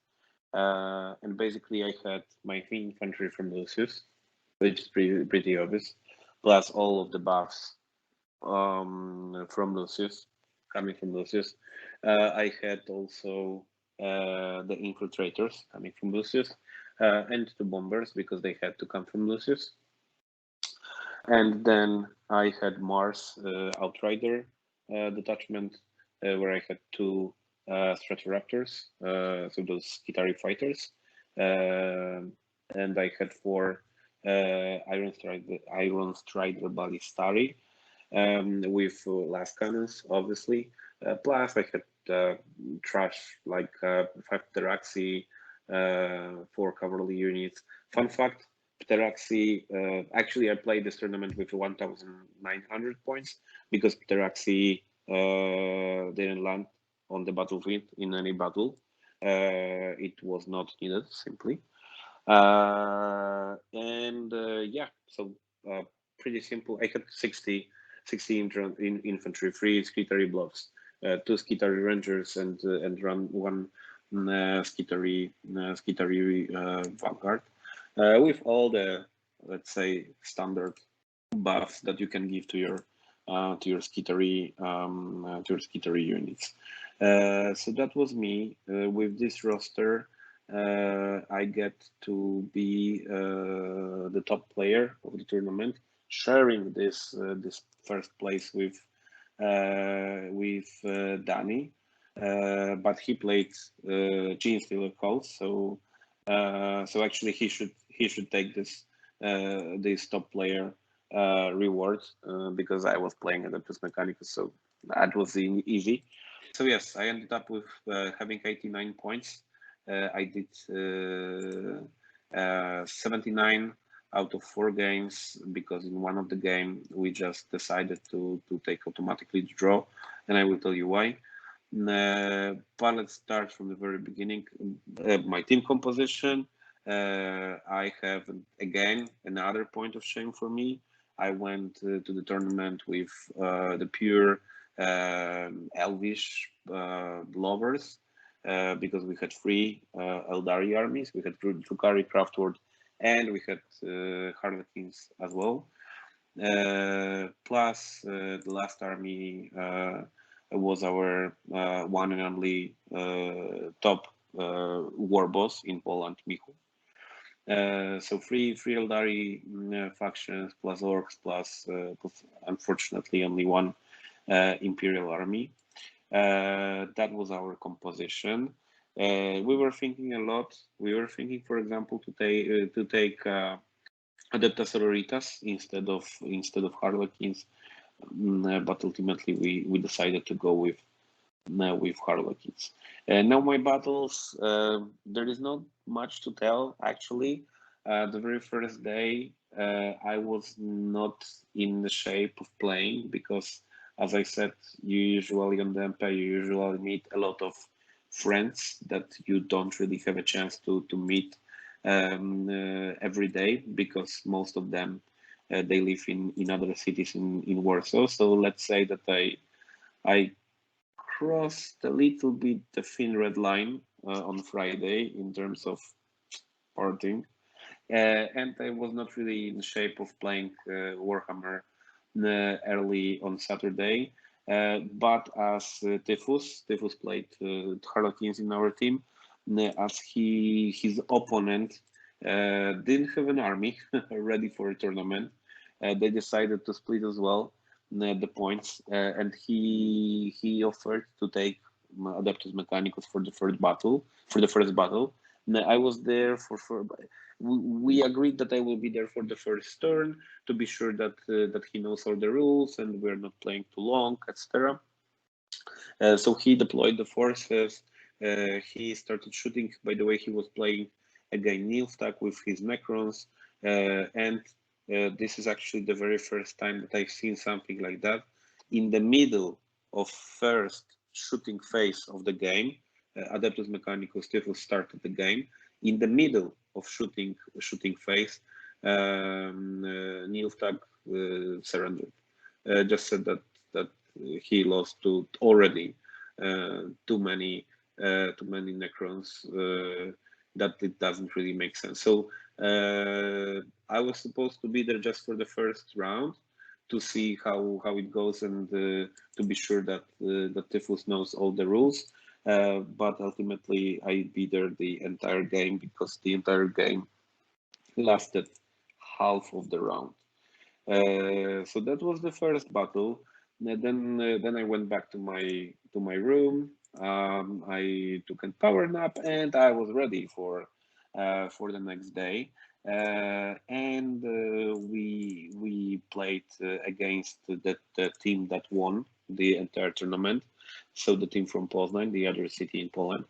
and basically I had my infantry from Lucius, which is pretty obvious, plus all of the buffs from Lucius, coming from Lucius. I had also the infiltrators coming from Lucius, and the bombers because they had to come from Lucius. And then I had Mars Outrider detachment, where I had 2 Stratoraptors, so those Skitari fighters, and I had 4 Iron Strider Ballistari with last cannons, obviously. Plus, I had trash like 5 Pteraxi, 4 cavalry units. Fun fact: Pteraxi. Actually, I played this tournament with 1,900 points because Pteraxi didn't land on the battlefield in any battle. It was not needed, simply. Yeah, so pretty simple. I had 60 infantry, 3 Skitari blocks, 2 Skitari rangers, and run 1 Skitari vanguard, with all the, let's say, standard buffs that you can give to your Skitari units. So that was me with this roster. I get to be the top player of the tournament, sharing this first place with Danny, but he played Gene Stealer calls, so actually he should take this top player reward because I was playing Adeptus Mechanicus, so that was easy. So yes, I ended up with having 89 points. I did 79 out of 4 games because in one of the game we just decided to take automatically the draw, and I will tell you why. But let's start from the very beginning. My team composition. I have again another point of shame for me. I went to the tournament with the pure Elvish lovers. Because we had 3 Eldari armies. We had Drukhari, Craftword, and we had Harlequins as well. Plus, the last army was our one and only top war boss in Poland, Michu. So three Eldari factions plus Orks plus unfortunately only one Imperial army. That was our composition. We were thinking a lot. We were thinking, for example, to take Adepta Sororitas instead of Harlequins, but ultimately we decided to go with Harlequins. Now my battles, there is not much to tell actually. The very first day, I was not in the shape of playing because, as I said, you usually on the MP, you usually meet a lot of friends that you don't really have a chance to meet every day because most of them they live in other cities in Warsaw. So let's say that I crossed a little bit the thin red line on Friday in terms of partying, and I was not really in shape of playing Warhammer early on Saturday. But as Typhus played Harlequins in our team, as his opponent didn't have an army ready for a tournament, they decided to split as well the points, and he offered to take Adeptus Mechanicus for the first battle. I was there for we agreed that I will be there for the first turn to be sure that that he knows all the rules and we're not playing too long, etc. So he deployed the forces. He started shooting. By the way, he was playing again Nilftak with his Necrons, and this is actually the very first time that I've seen something like that. In the middle of first shooting phase of the game, Adeptus Mechanicus Typhus started the game. In the middle of shooting phase, Nilftak surrendered. Just said that he lost to already too many Necrons, that it doesn't really make sense. So I was supposed to be there just for the first round to see how it goes and to be sure that that Typhus knows all the rules. But ultimately, I be there the entire game because the entire game lasted half of the round. So that was the first battle. Then I went back to my room. I took a power nap and I was ready for the next day. And we played against the team that won the entire tournament. So the team from Poznań, the other city in Poland.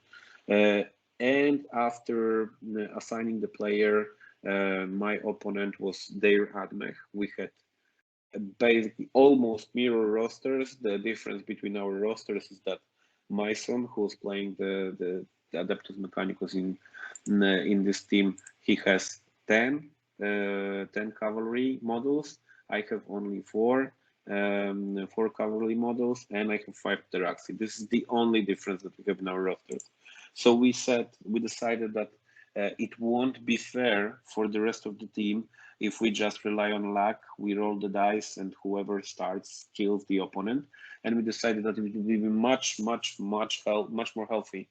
And after assigning the player, my opponent was their Admech. We had basically almost mirror rosters. The difference between our rosters is that my son, who was playing the Adeptus Mechanicus in this team, he has 10 cavalry models. I have only 4 cavalry models, and I have 5 Deraxi. This is the only difference that we have in our rosters. So we decided that it won't be fair for the rest of the team if we just rely on luck. We roll the dice and whoever starts kills the opponent. And we decided that it would be much more healthy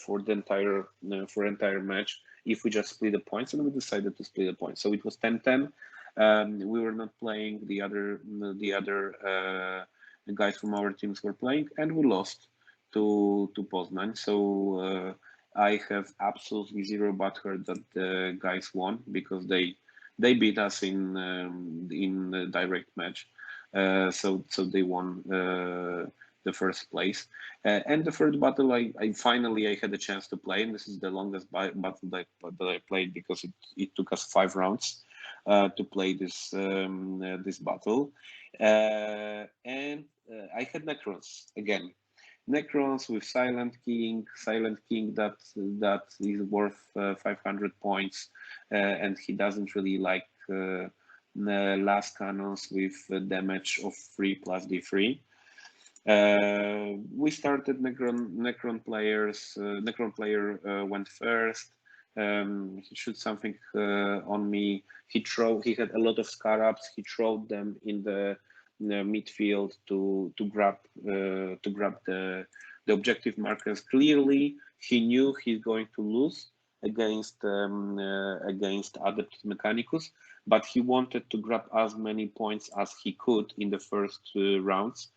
for the entire match if we just split the points, and we decided to split the points. So it was 10-10. We were not playing, the other guys from our teams were playing, and we lost to Poznań. So I have absolutely zero butthurt that the guys won because they beat us in the direct match. So they won the first place. And the third battle, I finally had a chance to play, and this is the longest battle that I played because it took us 5 rounds to play this battle. And I had Necrons again. Necrons with Silent King that is worth 500 points, and he doesn't really like last cannons with damage of 3 plus D3. We started Necron players. Necron player went first. He shot something on me. He had a lot of scarabs. He threw them in the midfield to grab the objective markers. Clearly, he knew he's going to lose against Adeptus Mechanicus, but he wanted to grab as many points as he could in the first rounds,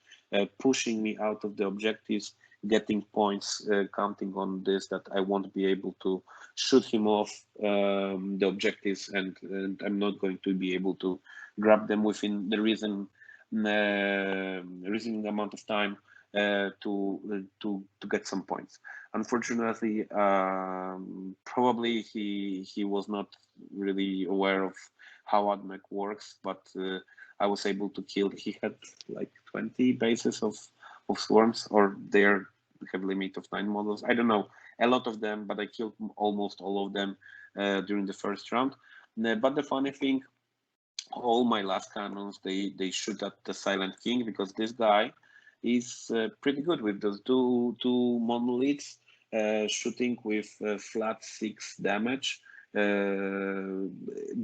pushing me out of the objectives, getting points, counting on this that I won't be able to shoot him off the objectives, and I'm not going to be able to grab them within the reasonable amount of time to get some points. Unfortunately, probably he was not really aware of how Admech works, but I was able to kill. He had like 20 bases of swarms, or they have limit of 9 models. I don't know, a lot of them, but I killed almost all of them during the first round. But the funny thing, all my last cannons, they shoot at the Silent King, because this guy is pretty good with those two monoliths, shooting with flat 6 damage.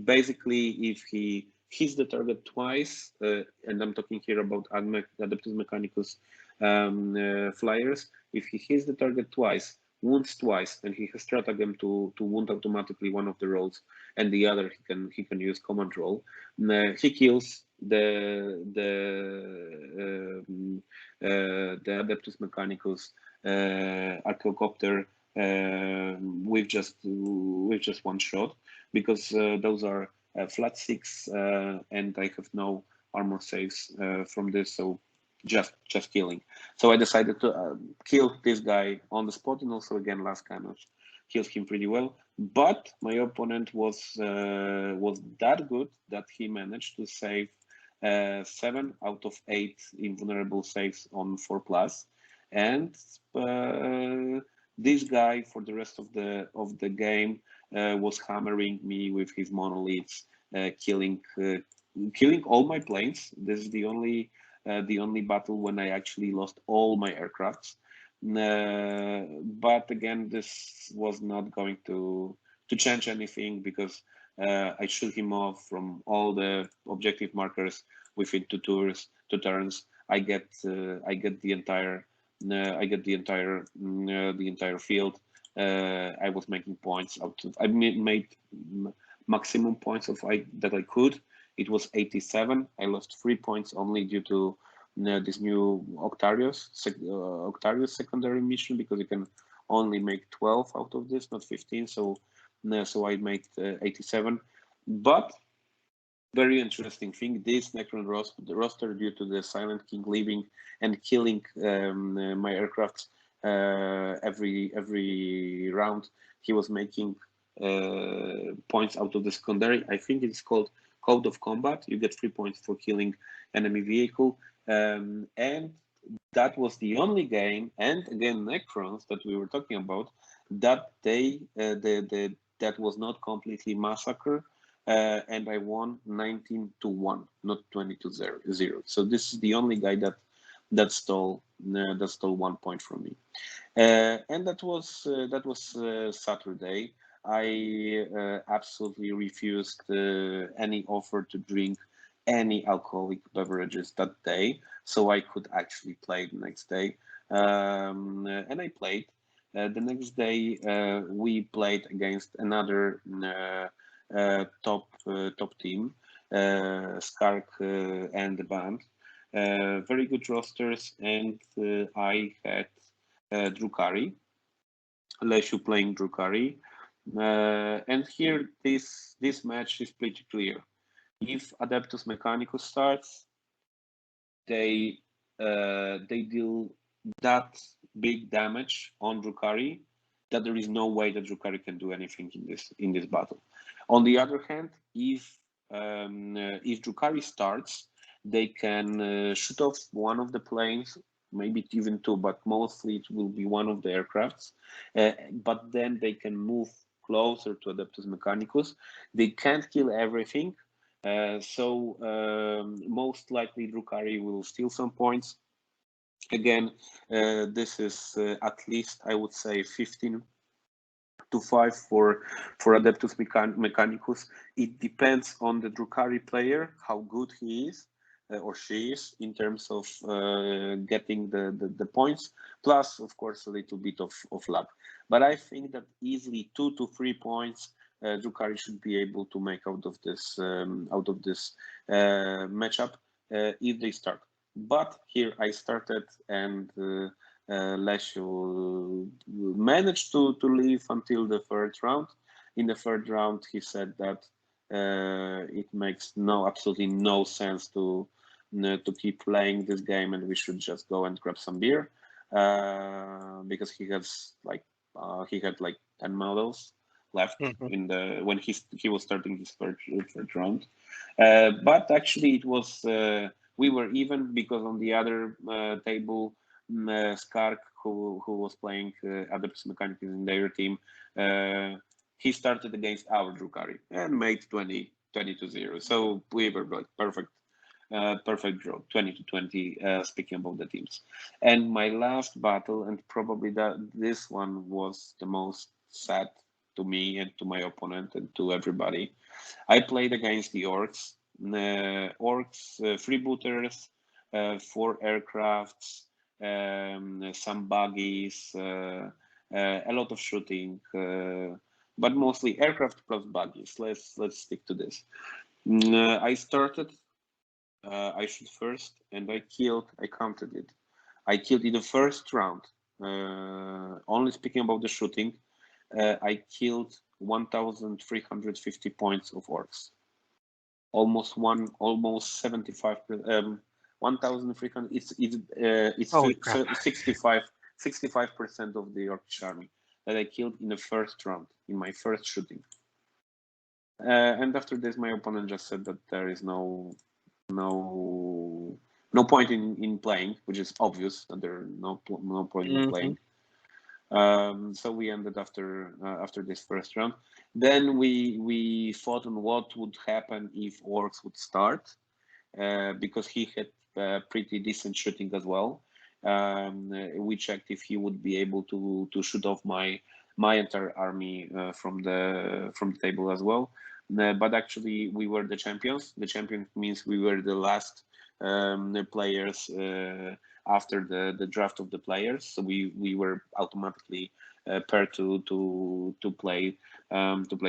Basically, if he hits the target twice, and I'm talking here about Adeptus Mechanicus flyers, if he hits the target twice, wounds twice, and he has stratagem to wound automatically one of the rolls, and the other he can use command roll. He kills the Adeptus Mechanicus Archaeocopter with just one shot, because those are flat 6, and I have no armor saves from this, so just killing. So I decided to kill this guy on the spot, and also again last cannon kills him pretty well. But my opponent was that good that he managed to save 7 out of 8 invulnerable saves on 4+, and this guy for the rest of the game was hammering me with his monoliths, killing all my planes. This is the only battle when I actually lost all my aircrafts. But again, this was not going to change anything, because I shoot him off from all the objective markers within 2 turns. I get the entire field. I was making points I made maximum points that I could. It was 87. I lost 3 points only due to this new Octarius secondary mission, because you can only make 12 out of this, not 15. So I made 87. But very interesting thing, this Necron roster, due to the Silent King leaving and killing my aircraft every round, he was making points out of the secondary. I think it's called Code of Combat. You get 3 points for killing enemy vehicle, and that was the only game. And again, Necrons that we were talking about, that that was not completely massacre. And I won 19-1, not 20-0. So this is the only guy that stole 1 point from me, and that was Saturday. I absolutely refused any offer to drink any alcoholic beverages that day, so I could actually play the next day, and I played. The next day we played against another top team, Skark and the band. Very good rosters, and I had Drukhari, Lesiu playing Drukhari, and here this match is pretty clear. If Adeptus Mechanicus starts, they deal that big damage on Drukhari that there is no way that Drukhari can do anything in this battle. On the other hand, if Drukhari starts, they can shoot off one of the planes, maybe even 2, but mostly it will be one of the aircrafts. But then they can move closer to Adeptus Mechanicus. They can't kill everything, so most likely Drukhari will steal some points. Again, this is at least, I would say, 15-5 for Adeptus Mechanicus. It depends on the Drukhari player, how good he is. or she is in terms of getting the points, plus of course a little bit of luck. But I think that easily 2 to 3 points Drukhari should be able to make out of this matchup if they start. But here I started, and Lesiu managed to live until the third round. In the third round, he said that it makes absolutely no sense to keep playing this game, and we should just go and grab some beer because he has he had like 10 models left in the when he was starting his third round. But actually, it was we were even, because on the other table, Skark, who was playing Adeptus Mechanicus in their team, he started against our Drukhari and made 20-0. So we were like perfect draw, 20-20. Speaking about the teams, and my last battle, and probably this one was the most sad to me and to my opponent and to everybody. I played against the Orks. Orks, freebooters, 4 aircrafts, some buggies, a lot of shooting, but mostly aircraft plus buggies. Let's stick to this. I started. I shoot first, and I counted it. I killed in the first round. Only speaking about the shooting, I killed 1,350 points of Orks. Almost 75. 1,300. It's 65% of the Orkish army that I killed in the first round, in my first shooting. And after this, my opponent just said that there is no point in playing, which is obvious that there no point in playing. So we ended after this first round. Then we fought on what would happen if Orks would start, because he had pretty decent shooting as well. We checked if he would be able to shoot off my entire army from the table as well. But actually, we were the champions. The champion means we were the last players after the draft of the players. So we were automatically paired to play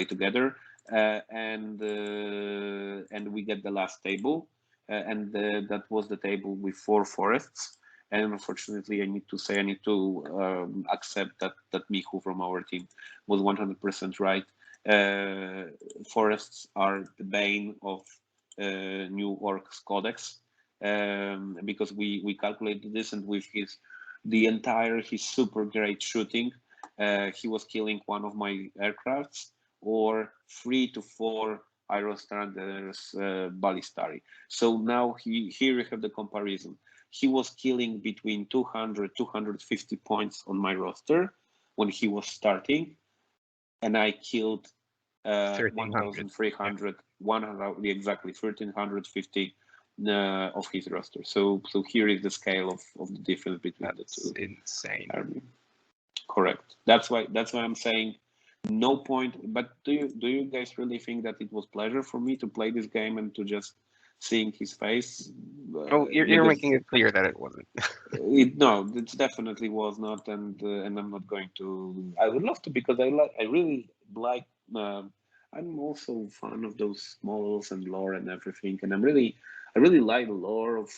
together, and we get the last table, and that was the table with 4 forests. And unfortunately, I need to accept that Michu from our team was 100% right. Forests are the bane of new Orks Codex, because we calculated this, and with his super great shooting, he was killing one of my aircrafts, or 3 to 4 Aerostanders Ballistari. So now here we have the comparison. He was killing between 200-250 points on my roster when he was starting, and I killed 1,300, 100, exactly 1,350 of his roster. So here is the scale of the difference between the two. Insane. Correct. That's why I'm saying no point. But do you guys really think that it was pleasure for me to play this game and to just seeing his face? Oh, you're making it clear that it wasn't. No, it definitely was not, and I'm not going to. I would love to, because I really like. I'm also fan of those models and lore and everything, and I really like the lore of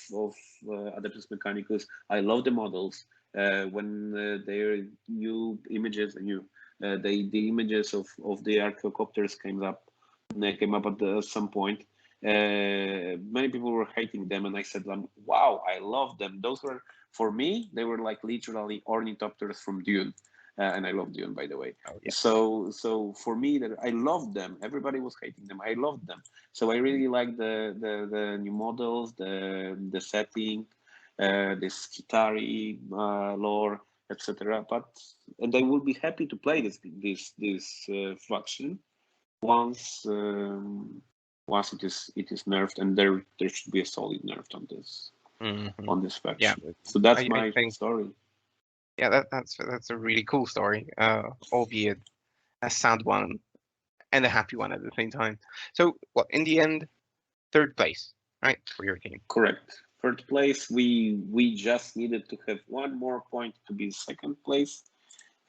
Adeptus Mechanicus. I love the models. When their new images, the images of the archaeocopters came up at some point. Many people were hating them, and I said, wow, I love them. Those were, for me, they were like literally ornithopters from Dune. And I love Dune, by the way. Oh, yeah. So for me, that I loved them. Everybody was hating them. I loved them. So I really like the new models, the setting, the Skitari lore, etc. And I will be happy to play this faction once it is nerfed, and there should be a solid nerf on this faction. Yeah, so that's my story. Yeah, that's a really cool story, albeit a sad one and a happy one at the same time. So, in the end, third place. right, for your team. Correct. Third place, we just needed to have one more point to be second place,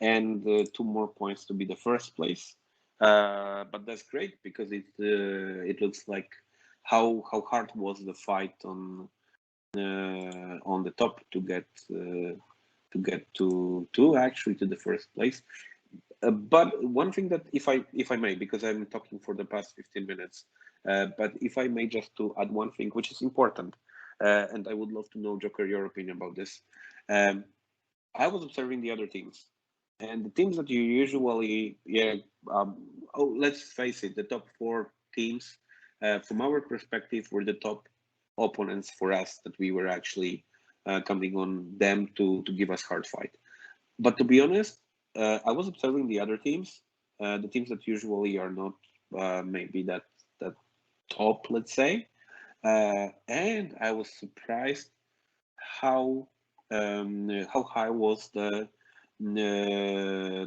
and two more points to be the first place. But that's great because it looks like how hard was the fight on the top to get to actually to the first place. But one thing that if I may, because I'm talking for the past 15 minutes, but if I may just to add one thing which is important, and I would love to know, Joker, your opinion about this. I was observing the other teams, and the teams that you usually, let's face it, the top four teams, from our perspective, were the top opponents for us that we were actually counting on them to give us hard fight. But to be honest, I was observing the other teams, the teams that usually are not maybe that top, let's say, and I was surprised how high was the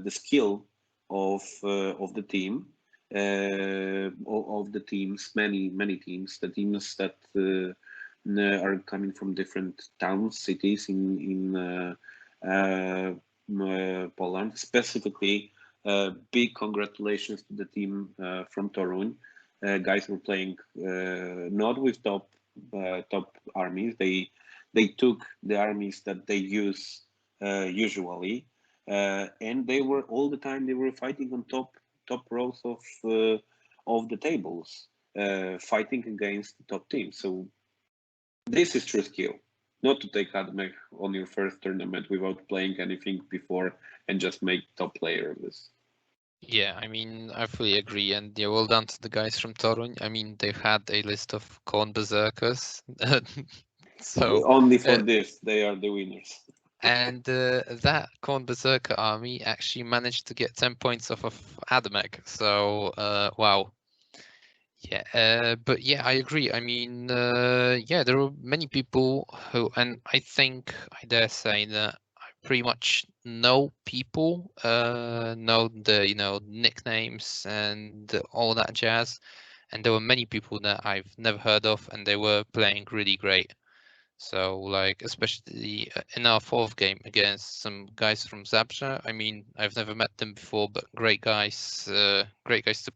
skill of the team, of the teams, many teams, the teams that are coming from different towns, cities in Poland. Specifically, big congratulations to the team from Toruń. Guys were playing not with top armies. They took the armies that they use usually, and they were all the time they were fighting on top rows of the tables, fighting against the top teams. So this is true skill. Not to take Admech on your first tournament without playing anything before and just make top player of this. Yeah, I mean, I fully agree, and yeah, well done to the guys from Toruń. I mean, they've had a list of corn berserkers, so only for this, they are the winners. and that corn berserker army actually managed to get 10 points off of Admech. So wow. Yeah, but yeah, I agree. I mean, yeah, there are many people who, and I think I dare say that I pretty much know people, know the nicknames and all that jazz, and there were many people that I've never heard of, and they were playing really great. So like, especially in our fourth game against some guys from Zabrze. I mean, I've never met them before, but great guys to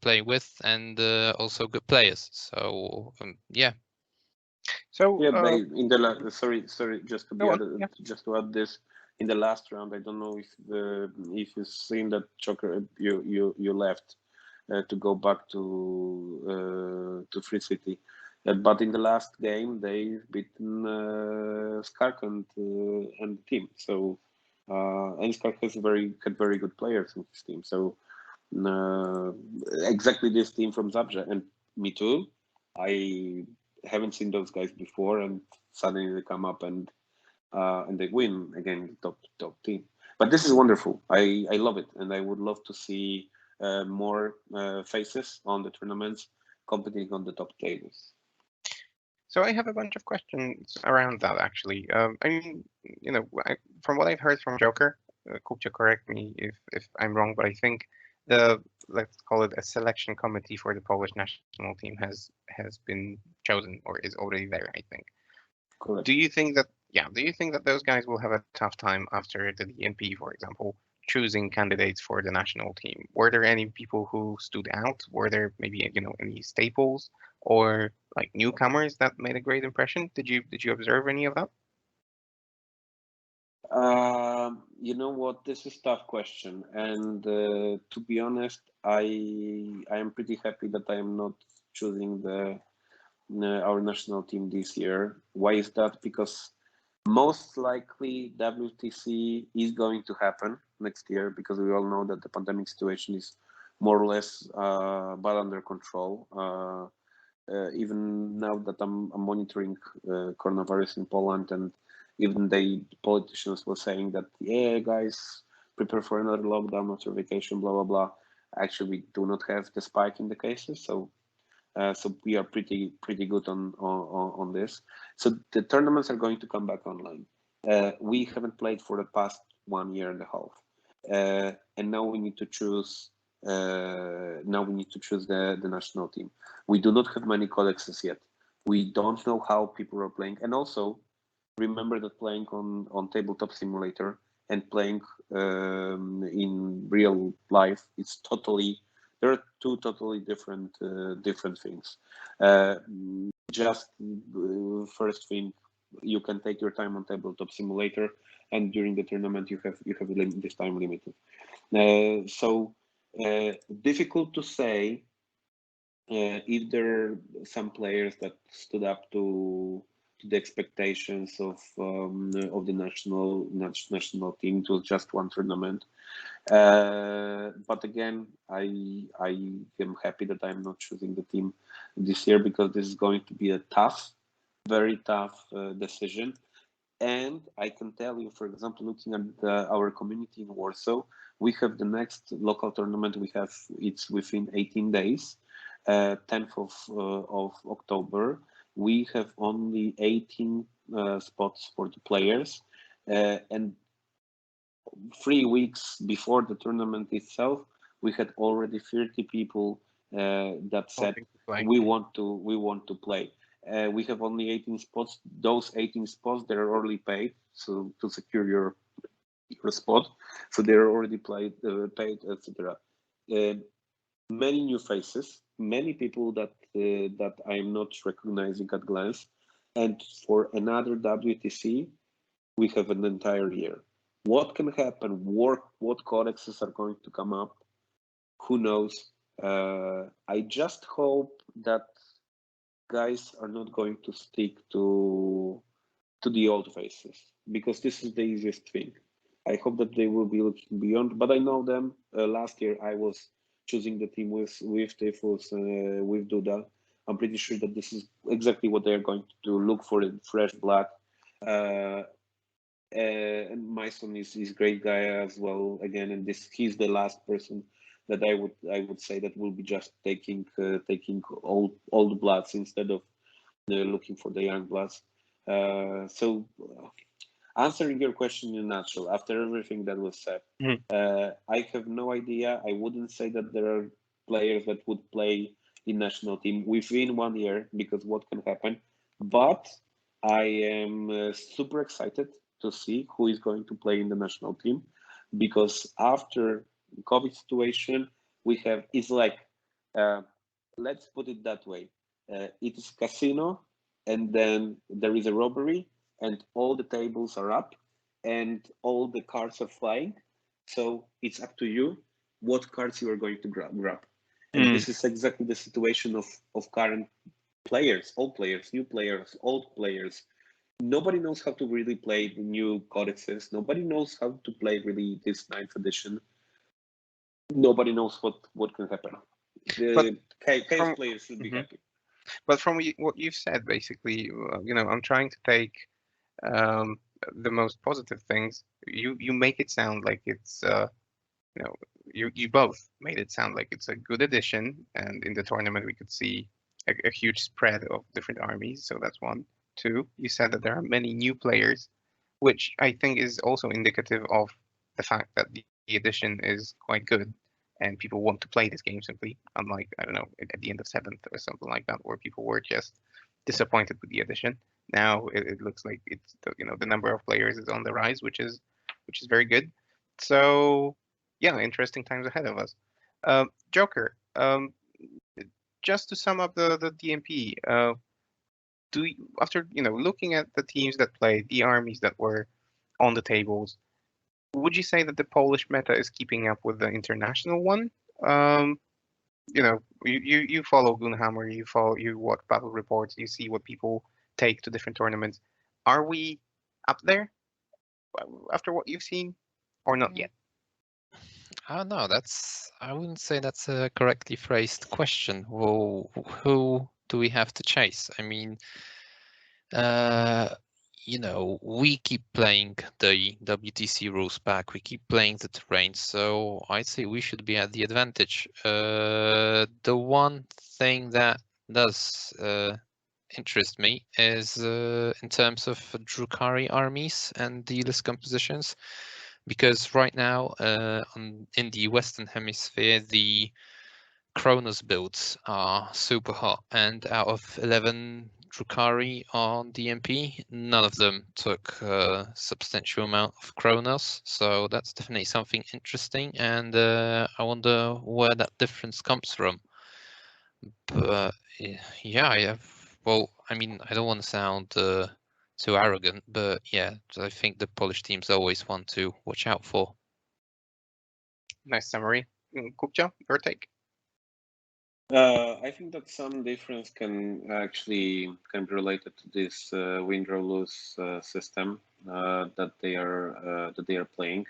play with, and also good players. So yeah. So Yeah, in the last, sorry, just to be go on, added, yeah. just to add this, in the last round, I don't know if you've seen that Joker, you left to go back to Free City, but in the last game they've beaten Skark and the team. So and Skark had very good players in his team. So exactly this team from Zabrze, and me too. I haven't seen those guys before, and suddenly they come up and they win again the top team. But this is wonderful. I love it, and I would love to see more faces on the tournaments competing on the top tables. So I have a bunch of questions around that actually. I mean, from what I've heard from Joker, Kubcio, correct me if I'm wrong, but I think let's call it a selection committee for the Polish national team has been chosen or is already there, I think. Correct. Do you think that those guys will have a tough time after the DMP, for example, choosing candidates for the national team? Were there any people who stood out? Were there maybe any staples or like newcomers that made a great impression? Did you observe any of that? You know what? This is a tough question, and to be honest, I am pretty happy that I am not choosing our national team this year. Why is that? Because most likely WTC is going to happen next year, because we all know that the pandemic situation is more or less but under control. Even now that I'm monitoring coronavirus in Poland, and even the politicians were saying that, yeah, guys, prepare for another lockdown after vacation, blah, blah, blah. Actually, we do not have the spike in the cases. So we are pretty good on this. So the tournaments are going to come back online. We haven't played for the past 1 year and a half, and now we need to choose. The national team. We do not have many codexes yet. We don't know how people are playing, and also remember that playing on tabletop simulator and playing in real life is totally, there are two totally different things. Just first thing, you can take your time on tabletop simulator, and during the tournament you have this time limited. So difficult to say if there are some players that stood up to the expectations of the national team. It was just one tournament, but again, I am happy that I'm not choosing the team this year, because this is going to be a tough, very tough decision. And I can tell you, for example, looking at our community in Warsaw, we have the next local tournament. It's within 18 days, 10th of October. We have only 18 spots for the players, and 3 weeks before the tournament itself, we had already 30 people that said we want to play. We have only 18 spots. Those 18 spots, they're already paid, so to secure your spot, so they're already paid, etc. Many new faces, many people that I'm not recognizing at glance, and for another WTC, we have an entire year. What can happen? What codexes are going to come up? Who knows? I just hope that guys are not going to stick to the old faces, because this is the easiest thing. I hope that they will be looking beyond, but I know them. Last year I was choosing the team with Typhus, with Duda. I'm pretty sure that this is exactly what they're going to do, look for the fresh blood. And my son is great guy as well again, and he's the last person that I would say that will be just taking old bloods instead of looking for the young bloods. So answering your question in a nutshell, after everything that was said, I have no idea. I wouldn't say that there are players that would play in national team within 1 year, because what can happen. But I am super excited to see who is going to play in the national team, because after COVID situation, it's like, let's put it that way. It is casino, and then there is a robbery, and all the tables are up, and all the cards are flying. So it's up to you what cards you are going to grab. And this is exactly the situation of current players, old players, new players, old players. Nobody knows how to really play the new codexes. Nobody knows how to play really this 9th edition. Nobody knows what can happen. The chaos players should be happy. But from what you've said, basically, I'm trying to take the most positive things. You make it sound like it's you both made it sound like it's a good addition, and in the tournament we could see a huge spread of different armies. So that's one. Two, you said that there are many new players, which I think is also indicative of the fact that the edition is quite good and people want to play this game simply, unlike, I don't know, at the end of 7th or something like that, where people were just disappointed with the edition. Now it looks like it's the number of players is on the rise, which is very good. So yeah, interesting times ahead of us. Joker, just to sum up the DMP, after looking at the teams that played, the armies that were on the tables, would you say that the Polish meta is keeping up with the international one? You follow Goonhammer, you watch battle reports, you see what people take to different tournaments. Are we up there after what you've seen, or not yet? No, I wouldn't say that's a correctly phrased question. Well, who do we have to chase? I mean, we keep playing the WTC rules back. We keep playing the terrain, so I'd say we should be at the advantage. The one thing that does interest me is in terms of Drukhari armies and the list compositions, because right now in the Western Hemisphere, the Kronos builds are super hot, and out of 11 Drukhari on DMP. None of them took a substantial amount of Kronos, so that's definitely something interesting. And I wonder where that difference comes from. But yeah, well, I mean, I don't want to sound too arrogant, but yeah, I think the Polish team's always one to watch out for. Nice summary. Kubcio, your take? I think that some difference can be related to this win draw lose system that they are playing.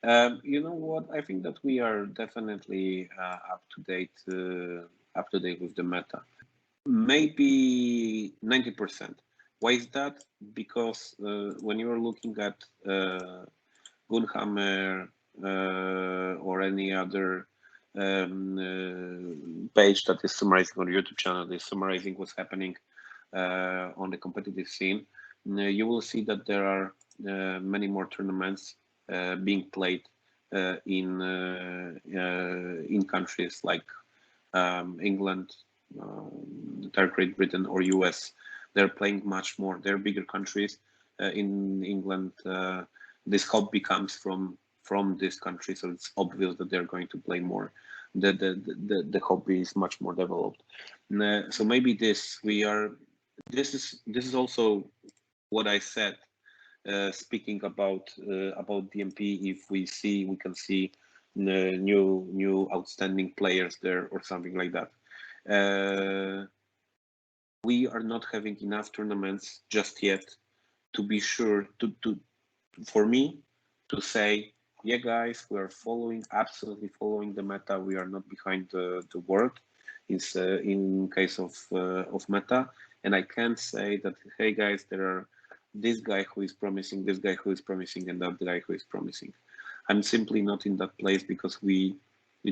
You know what? I think that we are definitely up to date with the meta. Maybe 90%. Why is that? Because when you are looking at Goonhammer or any other page that is summarizing on YouTube channel, is summarizing what's happening on the competitive scene, you will see that there are many more tournaments being played in countries like England, Great Britain, or US. They're playing much more. They're bigger countries. In England, this hobby comes from this country, so it's obvious that they're going to play more. The hobby is much more developed. So maybe this is also what I said, speaking about DMP. If we can see new outstanding players there or something like that. We are not having enough tournaments just yet to be sure for me to say, yeah, guys, we are absolutely following the meta. We are not behind the world in case of meta. And I can't say that, hey, guys, there are this guy who is promising, this guy who is promising, and that guy who is promising. I'm simply not in that place because we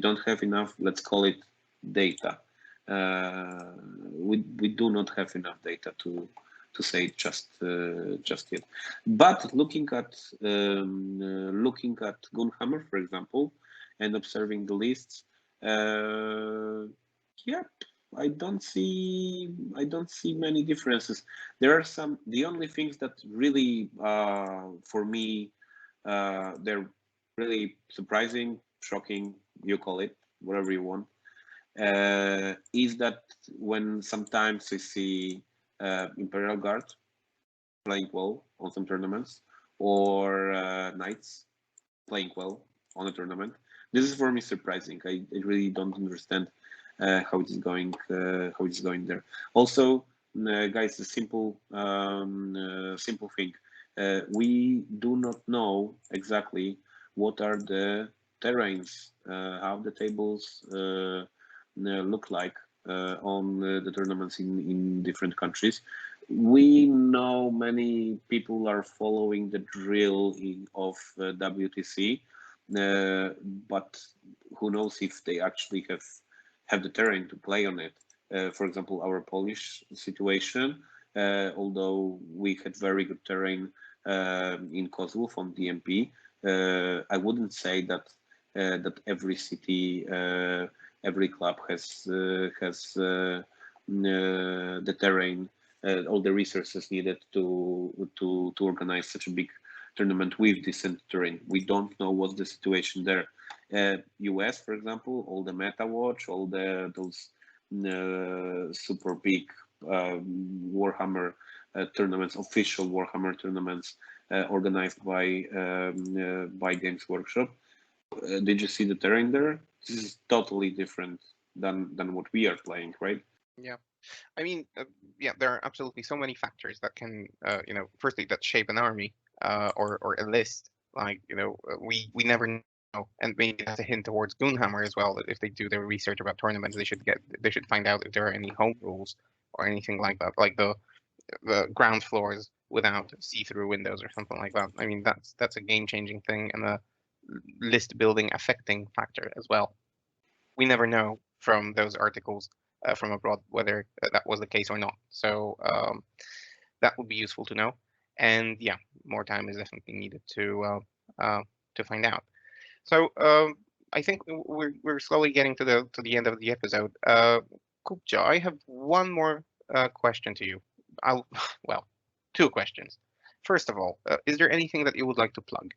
don't have enough, let's call it, data. We do not have enough data to say just yet. But looking at Goonhammer, for example, and observing the lists, yeah, I don't see many differences. There are some. The only things that really, for me, they're really surprising, shocking, you call it, whatever you want, is that when sometimes we see Imperial Guard playing well on some tournaments, or Knights playing well on a tournament. This is for me surprising. I really don't understand how it is going there. Also, guys, a simple thing. We do not know exactly what are the terrains, how the tables look like on the tournaments in different countries. We know many people are following the drill of WTC, but who knows if they actually have the terrain to play on it. For example, our Polish situation, although we had very good terrain in Kozłów on DMP, I wouldn't say that every city, every club has the terrain, all the resources needed to organize such a big tournament with decent terrain. We don't know what's the situation there. US, for example, all the Meta Watch, all those super big Warhammer tournaments, official Warhammer tournaments organized by Games Workshop. Did you see the terrain there? This is totally different than what we are playing, right? Yeah, I mean, yeah, there are absolutely so many factors that can, firstly, that shape an army or a list. Like, we never know, and maybe that's a hint towards Goonhammer as well. That if they do their research about tournaments, they should find out if there are any home rules or anything like that, like the ground floors without see-through windows or something like that. I mean, that's a game-changing thing and a list building affecting factor as well. We never know from those articles from abroad whether that was the case or not. So that would be useful to know. And yeah, more time is definitely needed to find out. So I think we're slowly getting to the end of the episode. Kubcio, I have one more question to you. I'll well, two questions. First of all, is there anything that you would like to plug?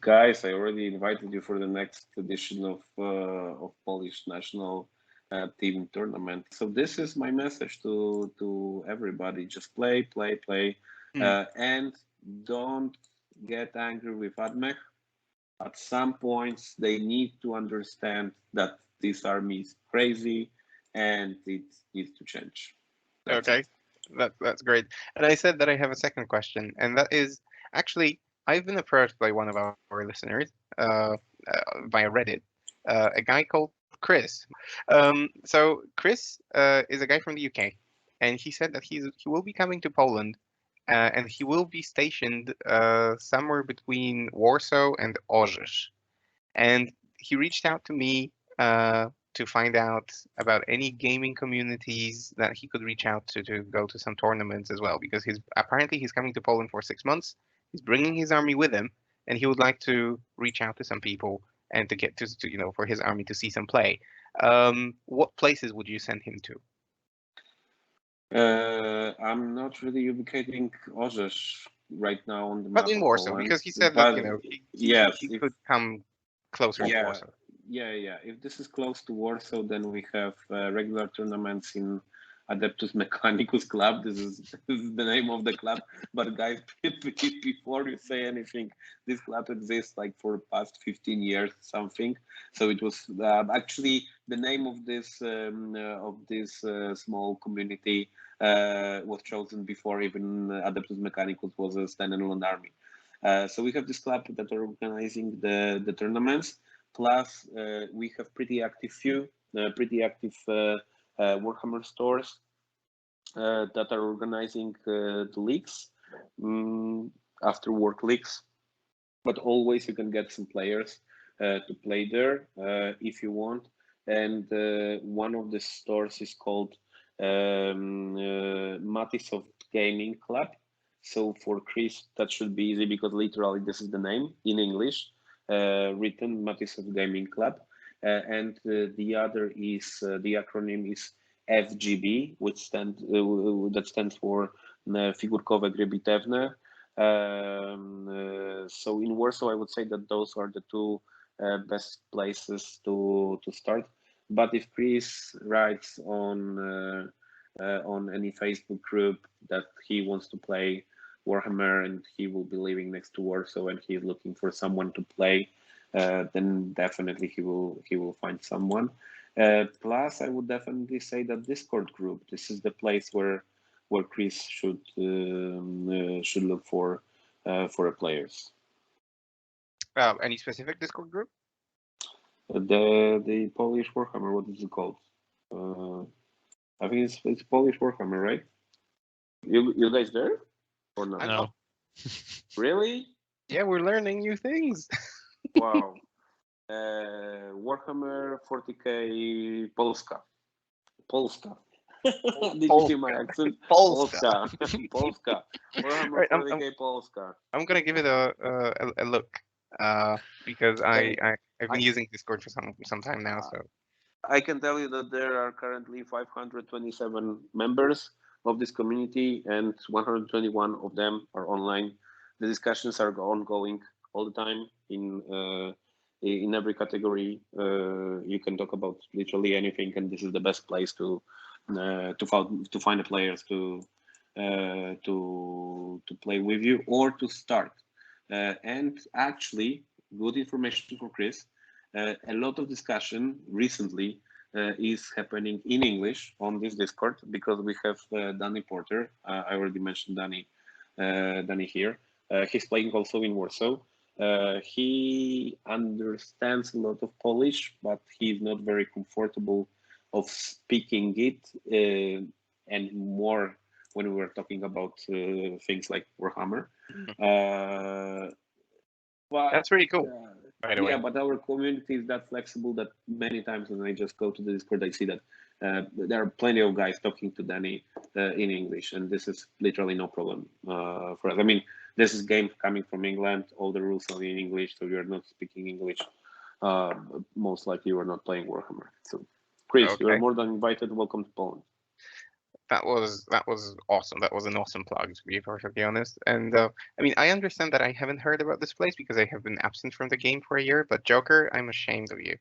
Guys, I already invited you for the next edition of Polish national team tournament. So this is my message to everybody: just play, play, play, and don't get angry with Admech. At some points, they need to understand that this army is crazy and it needs to change. That's Okay, it. that's great. And I said that I have a second question, and that is actually I've been approached by one of our listeners via Reddit, a guy called Kris. So Kris is a guy from the UK, and he said that he will be coming to Poland, and he will be stationed somewhere between Warsaw and Orks. And he reached out to me to find out about any gaming communities that he could reach out to go to some tournaments as well, because apparently he's coming to Poland for 6 months. He's bringing his army with him, and he would like to reach out to some people and to get to for his army to see some play. What places would you send him to? I'm not really ubicating Orks right now on the But map in of Warsaw, Poland, because he said but that yes, he could come closer to yeah, Warsaw. yeah. If this is close to Warsaw, then we have regular tournaments in Adeptus Mechanicus Club. This is the name of the club. But guys, before you say anything, this club exists like for past 15 years, something. So it was actually the name of this small community was chosen before even Adeptus Mechanicus was a standalone army. So we have this club that are organizing the tournaments. Plus, we have pretty active Warhammer stores that are organizing the leagues, after work leagues. But always you can get some players to play there if you want. And one of the stores is called Matisoft Gaming Club. So for Kris, that should be easy because literally this is the name in English, written Matisoft Gaming Club. And the other is the acronym is FGB, which that stands for Figurkowe Gry Bitewne. So in Warsaw, I would say that those are the two best places to start. But if Kris writes on any Facebook group that he wants to play Warhammer and he will be living next to Warsaw and he's looking for someone to play, then definitely he will find someone. Plus, I would definitely say that Discord group. This is the place where Kris should look for players. Any specific Discord group? The Polish Warhammer. What is it called? I think it's Polish Warhammer, right? You guys there or not? No. Really? Yeah, we're learning new things. Wow. Warhammer 40k Polska. Did you hear my accent? Polska. Polska. Warhammer Right, 40k Polska. I'm gonna give it a look because I've been using Discord for some time now. So I can tell you that there are currently 527 members of this community, and 121 of them are online. The discussions are ongoing all the time in every category. You can talk about literally anything, and this is the best place to find the players to play with you or to start. And actually, good information for Kris. A lot of discussion recently is happening in English on this Discord because we have Danny Porter. I already mentioned Danny here. He's playing also in Warsaw. He understands a lot of Polish, but he's not very comfortable of speaking it, and more when we were talking about things like Warhammer. But that's really cool. By the way. Yeah, but our community is that flexible that many times when I just go to the Discord, I see that there are plenty of guys talking to Danny in English, and this is literally no problem for us. I mean, this is game coming from England. All the rules are in English, so you're not speaking English. Most likely, you are not playing Warhammer. So, Kris, Okay. you are more than invited. Welcome to Poland. That was awesome. That was an awesome plug, to be perfectly honest. And I mean, I understand that I haven't heard about this place because I have been absent from the game for a year. But Joker, I'm ashamed of you.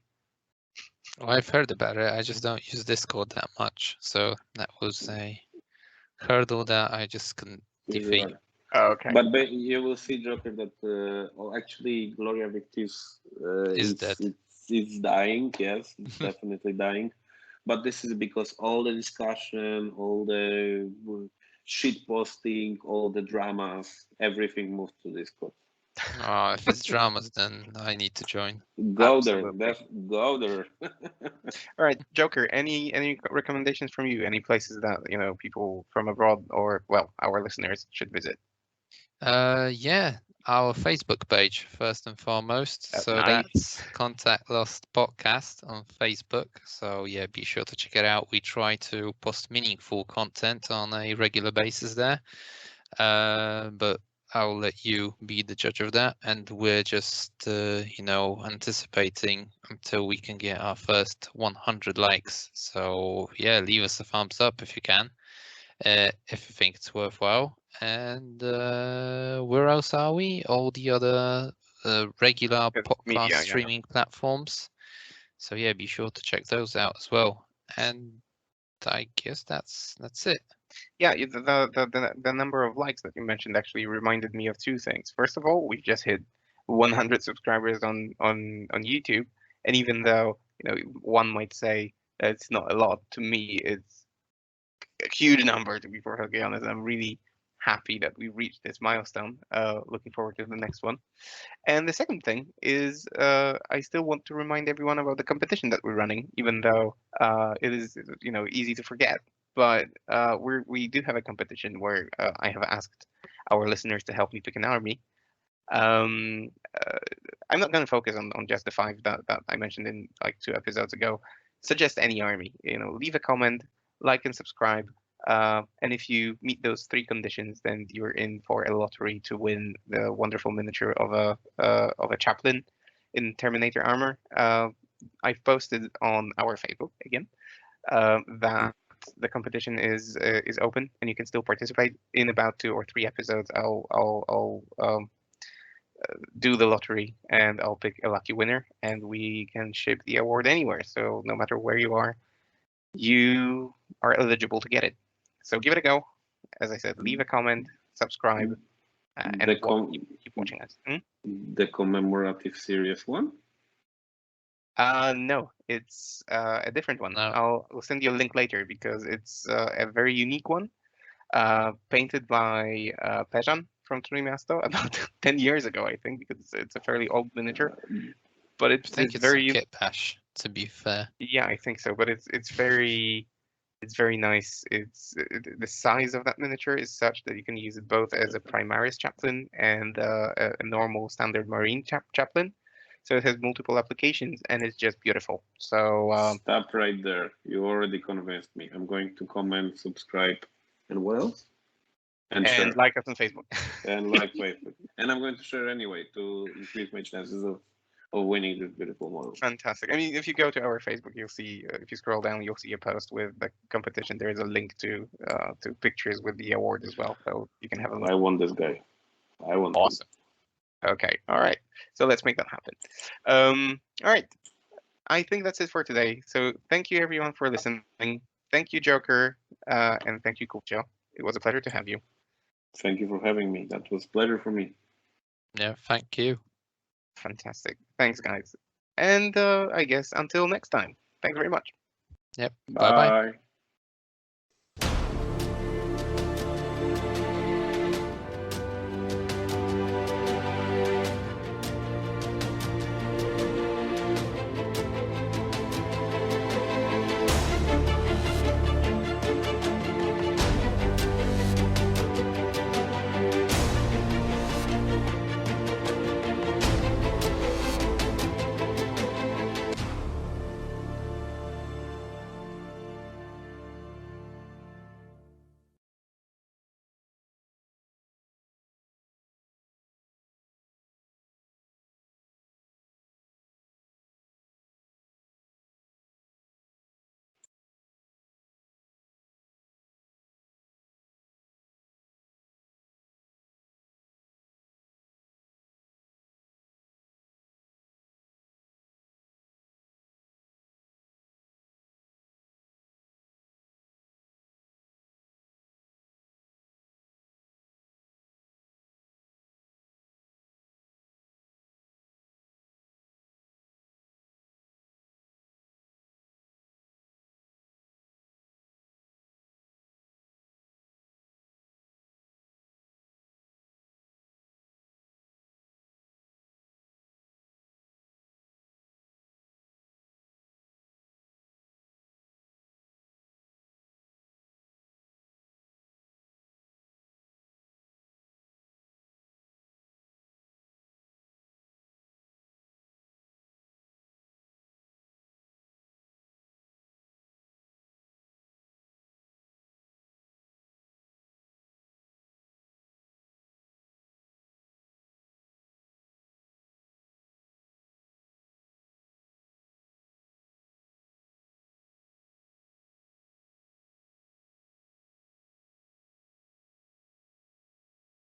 Well, I've heard about it. I just don't use Discord that much, so that was a hurdle that I just couldn't defeat. Okay. But you will see, Joker, that well, actually Gloria Victis Is dead. It's dying. Yes, it's definitely dying. But this is because all the discussion, all the shit posting, all the dramas, everything moved to Discord. Oh, if it's dramas, then I need to join. Go Absolutely. there, go there. All right, Joker. Any recommendations from you? Any places that people from abroad or well, our listeners should visit? Yeah, our Facebook page first and foremost. That's So nice. that's Contact Lost Podcast on Facebook. So yeah, be sure to check it out. We try to post meaningful content on a regular basis there. But I'll let you be the judge of that. And we're just anticipating until we can get our first 100 likes. So yeah, leave us a thumbs up if you can. If you think it's worthwhile. And where else are we? All the other regular Good podcast media, yeah. streaming platforms. So yeah, be sure to check those out as well. And I guess that's it. Yeah, the number of likes that you mentioned actually reminded me of two things. First of all, we just hit 100 subscribers on YouTube, and even though one might say that it's not a lot, to me it's a huge number, to be perfectly honest. I'm really happy that we reached this milestone. Looking forward to the next one. And the second thing is, I still want to remind everyone about the competition that we're running, even though it is easy to forget. But we do have a competition where I have asked our listeners to help me pick an army. I'm not going to focus on just the 5 that I mentioned in like 2 episodes ago. Suggest any army. Leave a comment, like and subscribe. And if you meet those 3 conditions, then you're in for a lottery to win the wonderful miniature of a chaplain in Terminator armor. I've posted on our Facebook again that the competition is open and you can still participate. In about 2 or 3 episodes, I'll do the lottery and I'll pick a lucky winner and we can ship the award anywhere. So no matter where you are eligible to get it. So give it a go. As I said, leave a comment, subscribe, and keep watching us. The commemorative series one? No, it's a different one. No. I'll send you a link later because it's a very unique one, painted by Pejan from Trójmiasto about 10 years ago, I think, because it's a fairly old miniature. But I think it's very a kit bash, to be fair. Yeah, I think so. But it's very nice. It's the size of that miniature is such that you can use it both as a Primaris chaplain and a normal standard Marine chaplain. So it has multiple applications and it's just beautiful. So stop right there. You already convinced me. I'm going to comment, subscribe, and what else? And share. Like us on Facebook. And like Facebook. And I'm going to share anyway to increase my chances of winning this beautiful model. Fantastic. I mean, if you go to our Facebook, you'll see, if you scroll down, you'll see a post with the competition. There is a link to pictures with the award as well, so you can have a look. I want this guy. I want Awesome. Okay. All right. So let's make that happen. All right. I think that's it for today. So thank you everyone for listening. Thank you, Joker, and thank you, Kubcio. It was a pleasure to have you. Thank you for having me. That was a pleasure for me. Yeah, thank you. Fantastic. Thanks, guys. And I guess until next time. Thanks very much. Yep. Bye. Bye-bye.